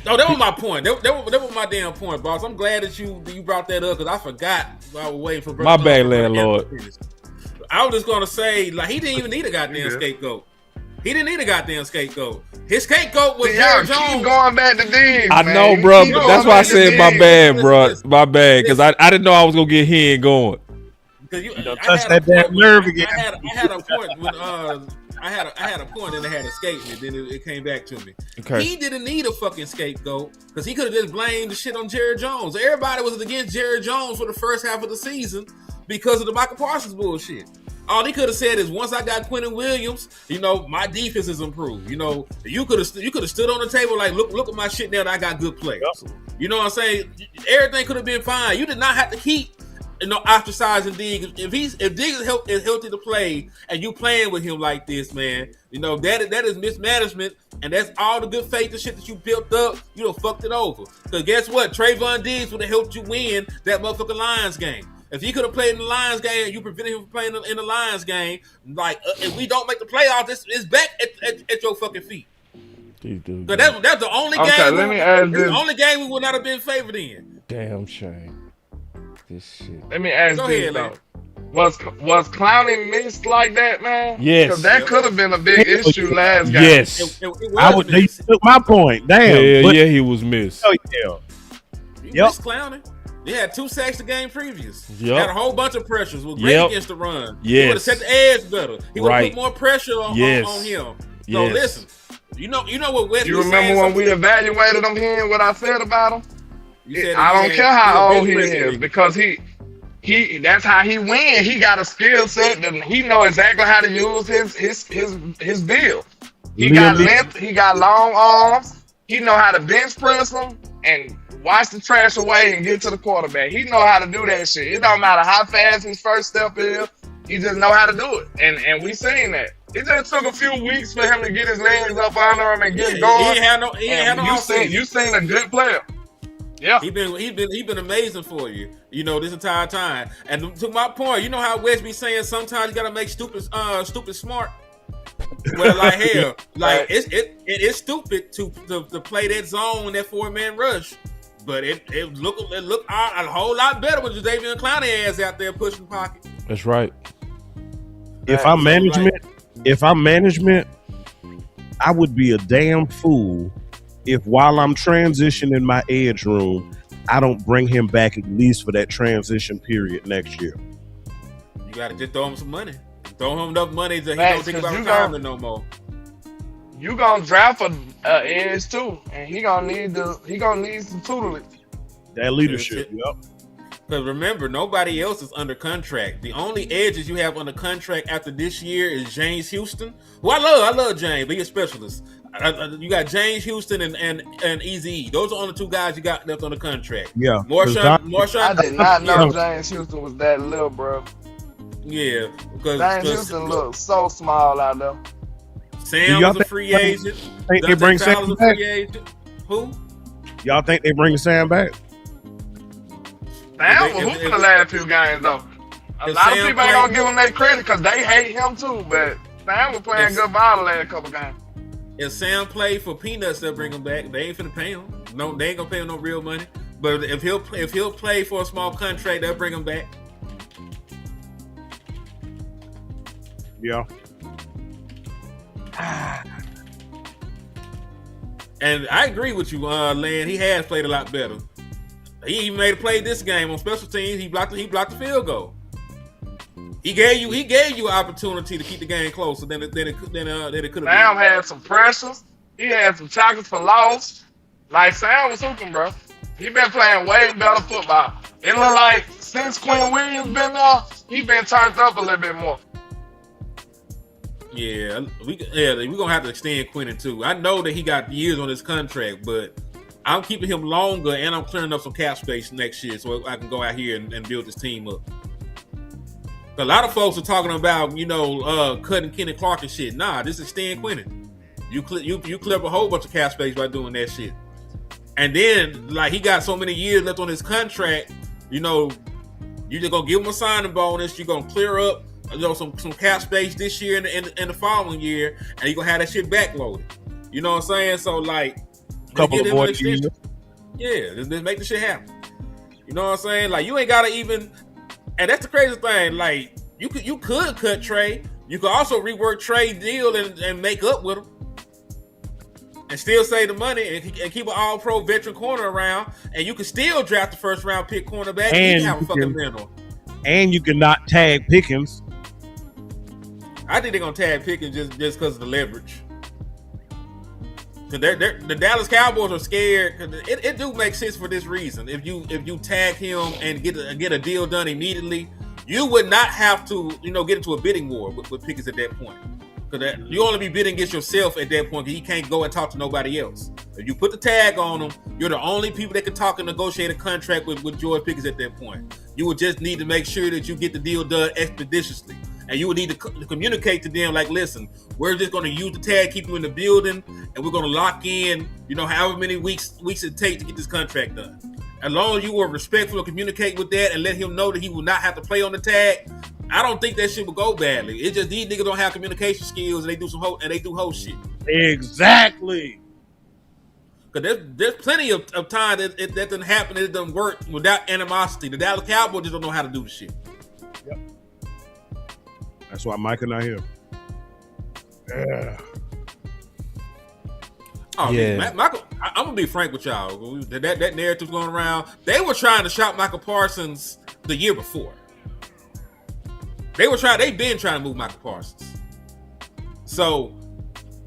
No, that was my point. That was my damn point, boss. I'm glad that you brought that up because I forgot while I was waiting for. My bad, landlord. I was just gonna say, like, he didn't even need a goddamn scapegoat. He didn't need a goddamn scapegoat. His scapegoat was Jerry Jones. Keep going back to Diggs. I know, bro. That's why I said my bad, bro. My bad, because I didn't know I was gonna get here and going. Don't touch that damn nerve again. I had a point when I had a point and it had escaped me. Then it came back to me. Okay. He didn't need a fucking scapegoat because he could have just blamed the shit on Jerry Jones. Everybody was against Jerry Jones for the first half of the season because of the Michael Parsons bullshit. All he could have said is, once I got Quentin Williams, my defense is improved. You could have stood on the table like, look at my shit now that I got good players. Yep. You know what I'm saying? Everything could have been fine. You did not have to keep ostracizing Diggs. If Diggs is healthy to play and you playing with him like this, man, that is mismanagement, and that's all the good faith and shit that you built up. You done fucked it over. Because guess what? Trevon Diggs would have helped you win that motherfucking Lions game. If he could have played in the Lions game and you prevented him from playing in the Lions game, if we don't make the playoffs, it's back at your fucking feet. Because that's the only game. The only game we would not have been favored in. Damn shame. This shit. Let me ask this though. Was Clowney missed like that, man? Yes. Because that could have been a big issue last game. Yes. They took my point. Damn. Yeah, he was missed. Oh yeah. You missed Clowney. He had 2 sacks the game previous. Yep. Had a whole bunch of pressures. Was great against the run. Yes. He would have set the edge better. He would have put more pressure on him. So listen, you know what Wesley. You remember when we evaluated him here and what I said about him? I don't care how old he is because he that's how he win. He got a skill set that he know exactly how to use his build. He got length. He got long arms. He know how to bench press them and wash the trash away and get to the quarterback. He know how to do that shit. It don't matter how fast his first step is. He just know how to do it. And we seen that. It just took a few weeks for him to get his legs up under him and get going. He ain't had no you seen a good player. Yeah. He been amazing for you, this entire time. And to my point, you know how Wes be saying sometimes you gotta make stupid smart. Well, like hell, like it is stupid to play that zone, that 4-man rush. But it looked a whole lot better with Jadeveon Clowney ass out there pushing pocket. That's right. If I'm management, I would be a damn fool if while I'm transitioning my edge room, I don't bring him back at least for that transition period next year. You gotta just throw him some money. Throw him enough money that he don't think about retirement no more. You gonna draft an edge too, and he gonna need some tutelage. That leadership, yep. Because remember, nobody else is under contract. The only edges you have under contract after this year is James Houston, who I love James, but he's a specialist. You got James Houston and Easy. Those are only 2 guys you got left on the contract. Yeah. Marshawn. I did not know James Houston was that little, bro. Yeah, because James Houston looks so small out there. Sam was a free agent. Think they bring Sam was a free agent. Who? Y'all think they bring Sam back? Sam was hooping the last few games though. A lot of people ain't gonna give him that credit because they hate him too. But Sam was playing good ball the last couple games. If Sam played for peanuts, they'll bring him back. They ain't finna pay him. No, they ain't gonna pay him no real money. But if he'll play for a small contract, they'll bring him back. Yeah. And I agree with you, Land. He has played a lot better. He even made a play this game on special teams. He blocked the field goal. He gave you an opportunity to keep the game closer than it could have been. Sam had some pressure. He had some tackles for loss. Like Sam was hooping, bro. He been playing way better football. It look like since Quinn Williams been there, he been turned up a little bit more. Yeah, we're gonna have to extend Quentin too. I know that he got years on his contract, but I'm keeping him longer, and I'm clearing up some cap space next year so I can go out here and build this team up. A lot of folks are talking about, cutting Kenny Clark and shit. Nah, this is Stan Quinton. You clear up a whole bunch of cap space by doing that shit. And then, like, he got so many years left on his contract, you just gonna give him a signing bonus. You're gonna clear up, some cap space this year and the following year, and you're gonna have that shit backloaded. You know what I'm saying? So, like, couple of more years. Yeah, just make the shit happen. You know what I'm saying? Like, you ain't gotta even, and that's the crazy thing. Like, you could cut Trey. You could also rework Trey's deal and make up with him, and still save the money and keep an all-pro veteran corner around, and you can still draft the first-round pick cornerback and have a fucking mentor. And you cannot tag Pickens. I think they're gonna tag Pickens just because of the leverage. Cause the Dallas Cowboys are scared. Cause it do make sense for this reason. If you tag him and get a deal done immediately, you would not have to get into a bidding war with Pickens at that point. Because you only be bidding against yourself at that point, because you can't go and talk to nobody else. If you put the tag on them, you're the only people that can talk and negotiate a contract with George Pickens at that point. You would just need to make sure that you get the deal done expeditiously. And you would need to communicate to them, like, listen, we're just going to use the tag, keep you in the building, and we're going to lock in, however many weeks it takes to get this contract done. As long as you were respectful and communicate with that and let him know that he will not have to play on the tag, I don't think that shit will go badly. It's just these niggas don't have communication skills, and they do whole shit. Exactly. Because there's plenty of time that doesn't happen, it doesn't work without animosity. The Dallas Cowboys just don't know how to do the shit. Yep. That's why Micah not here. Yeah. Oh yeah, man, Michael. I'm gonna be frank with y'all. That narrative's going around. They were trying to shop Michael Parsons the year before. They've been trying to move Michael Parsons. So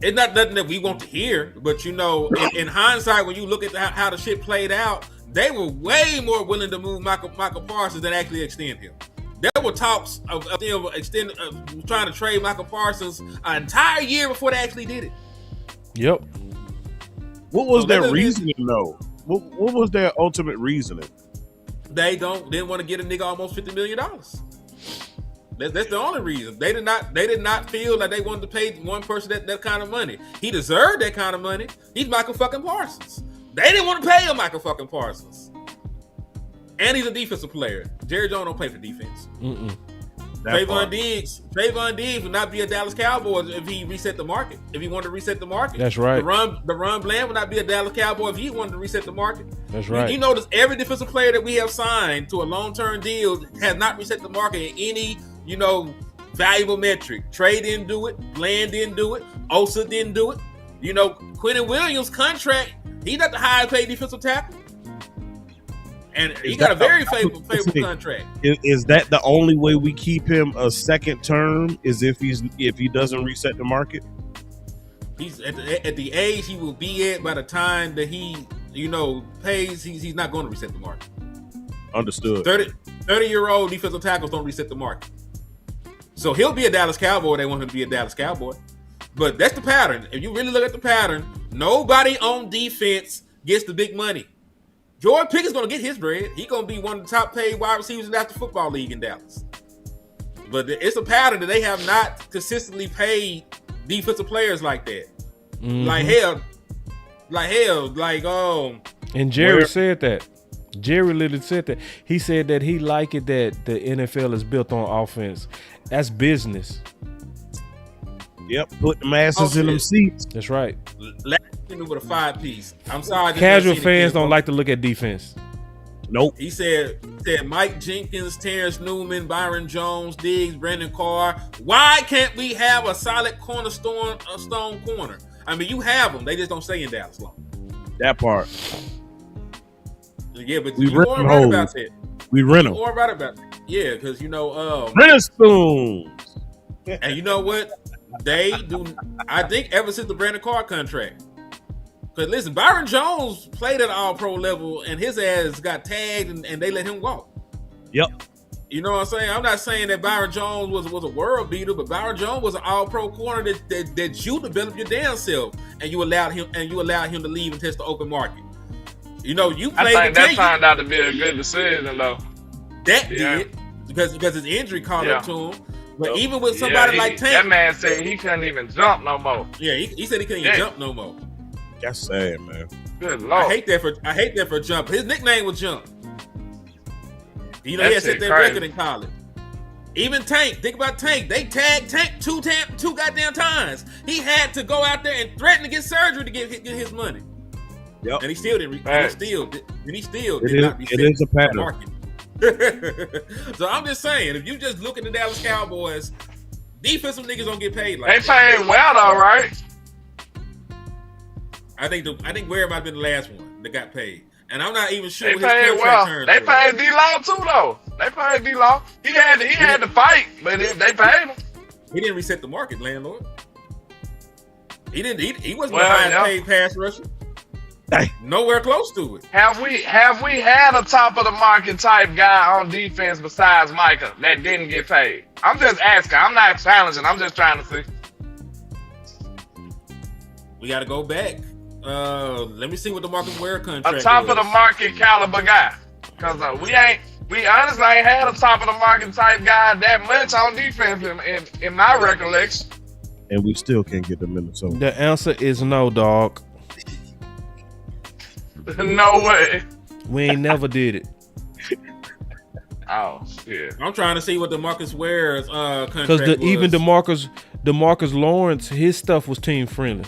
it's not nothing that we want to hear, but in hindsight, when you look at how the shit played out, they were way more willing to move Michael Parsons than actually extend him. There were talks of them trying to trade Michael Parsons an entire year before they actually did it. Yep. What was their reasoning, though? What was their ultimate reasoning? They didn't want to get a nigga almost $50 million. That's the only reason. They did not feel like they wanted to pay one person that kind of money. He deserved that kind of money. He's Michael fucking Parsons. They didn't want to pay him Michael fucking Parsons. And he's a defensive player. Jerry Jones don't play for defense. Trevon Diggs would not be a Dallas Cowboy if he reset the market. If he wanted to reset the market. That's right. The Ron Bland would not be a Dallas Cowboy if he wanted to reset the market. That's right. You notice every defensive player that we have signed to a long-term deal has not reset the market in any, valuable metric. Trey didn't do it. Bland didn't do it. Osa didn't do it. Quentin Williams' contract, he's not the highest paid defensive tackle. And he got a very favorable contract. Is that the only way we keep him a second term? Is if he doesn't reset the market? He's at the age he will be at by the time that he pays. He's not going to reset the market. Understood. 30-year-old defensive tackles don't reset the market. So he'll be a Dallas Cowboy. They want him to be a Dallas Cowboy. But that's the pattern. If you really look at the pattern, nobody on defense gets the big money. George Pickens is going to get his bread. He's going to be one of the top paid wide receivers in the National Football League in Dallas. But it's a pattern that they have not consistently paid defensive players like that. And Jerry said that. Jerry literally said that. He said that he liked it that the NFL is built on offense. That's business. Yep, put the masses in them seats. That's right. With a 5-piece. I'm sorry. Casual fans don't like to look at defense. Nope. He said Mike Jenkins, Terrence Newman, Byron Jones, Diggs, Brandon Carr. Why can't we have a solid cornerstone corner? I mean, you have them. They just don't stay in Dallas long. That part. Yeah, but we you weren't right about that. We rent them. You weren't right about that. Yeah, because rent spoons. And you know what? They do. I think ever since the Brandon Carr contract. Because listen, Byron Jones played at all-pro level, and his ass got tagged, and they let him walk. Yep. You know what I'm saying? I'm not saying that Byron Jones was a world beater, but Byron Jones was an all-pro corner that you developed your damn self, and you allowed him to leave and test the open market. You played. I think that turned out to be a good decision, though. That did. because his injury caught up to him. But even with Yeah, somebody like Tank, that man said he couldn't even jump no more. Yeah, he said he couldn't even jump no more. That's sad, man. Good Lord. I hate that for Jump. His nickname was Jump. You know, That he had shit set that crazy. record in college. Even Tank, think about Tank. They tagged Tank two goddamn times. He had to go out there and threaten to get surgery to get his money. Yep. And he still didn't. He still did not reset It is a the pattern. market. So I'm just saying, if you just look at the Dallas Cowboys, defensive niggas don't get paid like They that. paid well though, right? I think Ware might have been the last one that got paid. And I'm not even sure They what his paid contract well. terms They were. paid D-Law too though. They paid D-Law. He had to fight, but they paid him. He didn't reset the market, landlord. He didn't. He wasn't Well, the highest yeah. paid pass rusher. Hey. Nowhere close to it. Have we had a top of the market type guy on defense besides Micah that didn't get paid? I'm just asking. I'm not challenging. I'm just trying to see. We got to go back. Let me see what the Marcus Ware contract A top was. of the market caliber guy. Because we honestly ain't had a top of the market type guy that much on defense in my recollection. And we still can't get to Minnesota. The answer is no, dog. No way. We ain't never did it. Oh shit. I'm trying to see what the Marcus Ware's contract Because was. even DeMarcus Lawrence, his stuff was team friendly.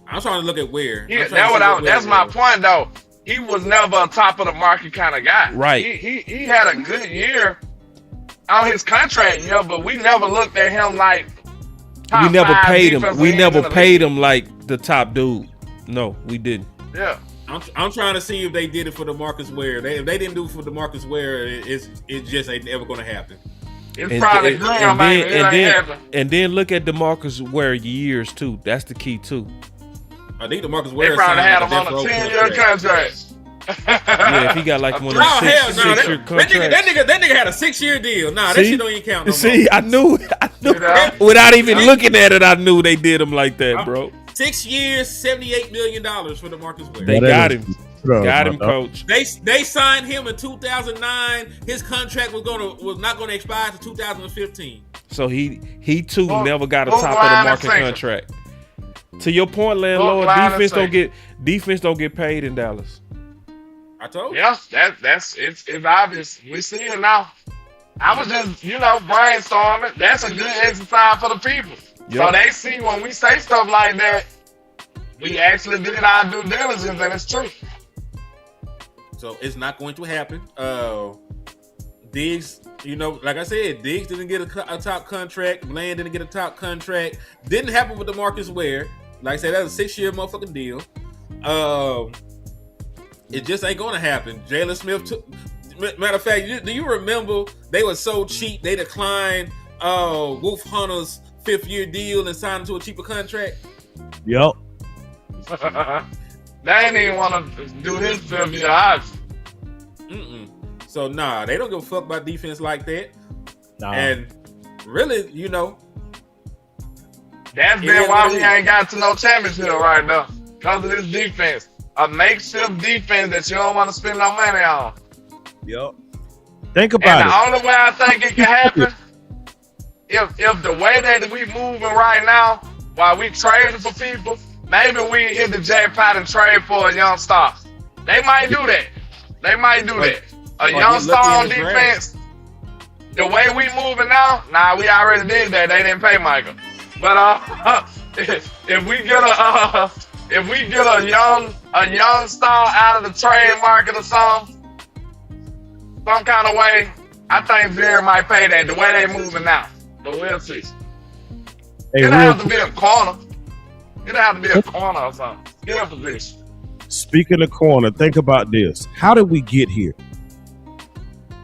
I'm trying to look at Ware. Yeah, that's my point though. He was never a top of the market kind of guy. Right. He had a good year on his contract, but we never looked at him like top We never five paid him. defensive We end never in the paid league. him like the top dude. No, we didn't. Yeah. I'm trying to see if they did it for the Marcus Ware. If they didn't do it for the Marcus Ware, it just ain't ever going to happen. It's probably Graham, baby. It ain't happening. and then look at DeMarcus Ware years too. That's the key too. I think the Marcus They Ware probably had signed him like on a death row 10-year contract. Yeah, if he got like one of Oh the hell no! six-year contracts. That nigga had a 6-year deal. Nah, that shit don't even count no more. See, I knew. know? Without even looking at it, I knew they did him like that, bro. 6 years, $78 million for the Marcus Ware. They got him. Bro, Got him, my dog. coach. They signed him in 2009. His contract was not gonna expire to 2015. So he too Book- never got a book, top of line, the and market sinker. contract. To your point, landlord, line, and defense don't get paid in Dallas. I told you. Yeah, it's obvious. We see it now. I was just, brainstorming. That's a good exercise for the people. So Yep. they see when we say stuff like that, we actually did our due diligence and it's true. So it's not going to happen. Diggs, like I said, Diggs didn't get a top contract. Bland didn't get a top contract. Didn't happen with the Marcus Ware. Like I said, that was a 6-year motherfucking deal. It just ain't going to happen. Jalen Smith matter of fact, do you remember they were so cheap they declined Wolf Hunter's 5th-year deal and signed him to a cheaper contract? Yep. They ain't even want to do his 5th-year option. So they don't give a fuck about defense like that. Nah. And really, That's It been is why what it we is. ain't got to no championship right now. Because of this defense. A makeshift defense that you don't want to spend no money on. Yep. Think And about the only way I think it can happen, if the way that we moving right now, while we trading for people, maybe we hit the jackpot and trade for a young star. They might do that. A young star on defense. The way we moving now, we already did that. They didn't pay Michael. But if we get a young star out of the trade market or something, some kind of way, I think Jerry might pay that the way they moving now. But we'll see. Hey, It'll real have to be a corner. It'll have to be a corner or something. Get a position. Speaking of corner, think about this. How did we get here?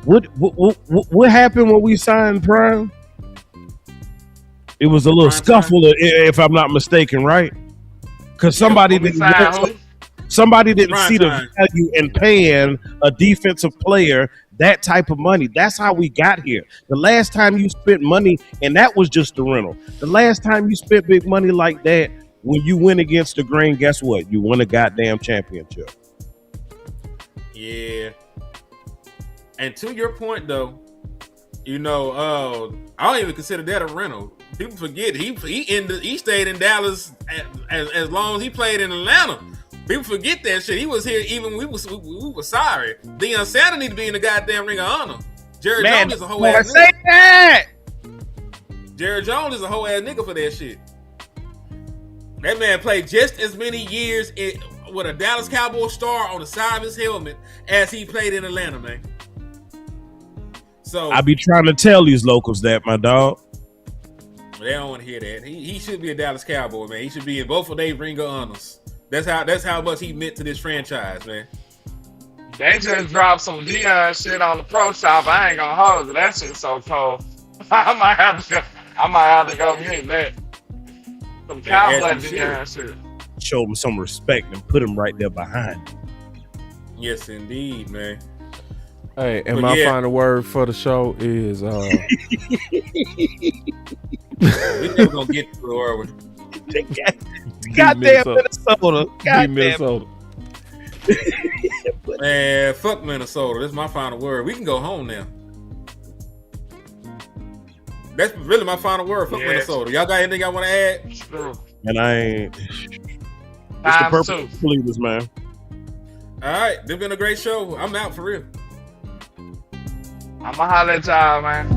What happened when we signed Prime? It was a little Prime scuffle, if I'm not mistaken, right? Because somebody When we didn't signed who? see the Prime. value in paying a defensive player that type of money. That's how we got here. The last time you spent money, and that was just the rental. The last time you spent big money like that, when you went against the grain, guess what? You won a goddamn championship. Yeah. And to your point, though, You know, I don't even consider that a rental. People forget he stayed in Dallas as long as he played in Atlanta. People forget that shit. He was here even we were sorry. Deion Sanders need to be in the goddamn Ring of Honor. Jared Jones is a whole ass nigga. That. Jared Jones is a whole ass nigga for that shit. That man played just as many years with a Dallas Cowboys star on the side of his helmet as he played in Atlanta, man. So I be trying to tell these locals that, my dog. They don't want to hear that. He should be a Dallas Cowboy, man. He should be in both of their Ring of Honors. That's how much he meant to this franchise, man. They just dropped some Deion shit on the pro shop. I ain't gonna hold it. That shit's so cold. I might have to go get that. Some Cowboy Deion shit. Show him some respect and put him right there behind him. Yes, indeed, man. Hey, and my final word for the show is we never gonna get to it, are we? Goddamn Minnesota. Goddamn Minnesota. Man, fuck Minnesota. That's my final word. We can go home now. That's really my final word. Fuck Minnesota. Y'all got anything y'all want to add? Sure. And I ain't. It's the purple believers, man. All right, this been a great show. I'm out for real. I'ma holler at y'all, man.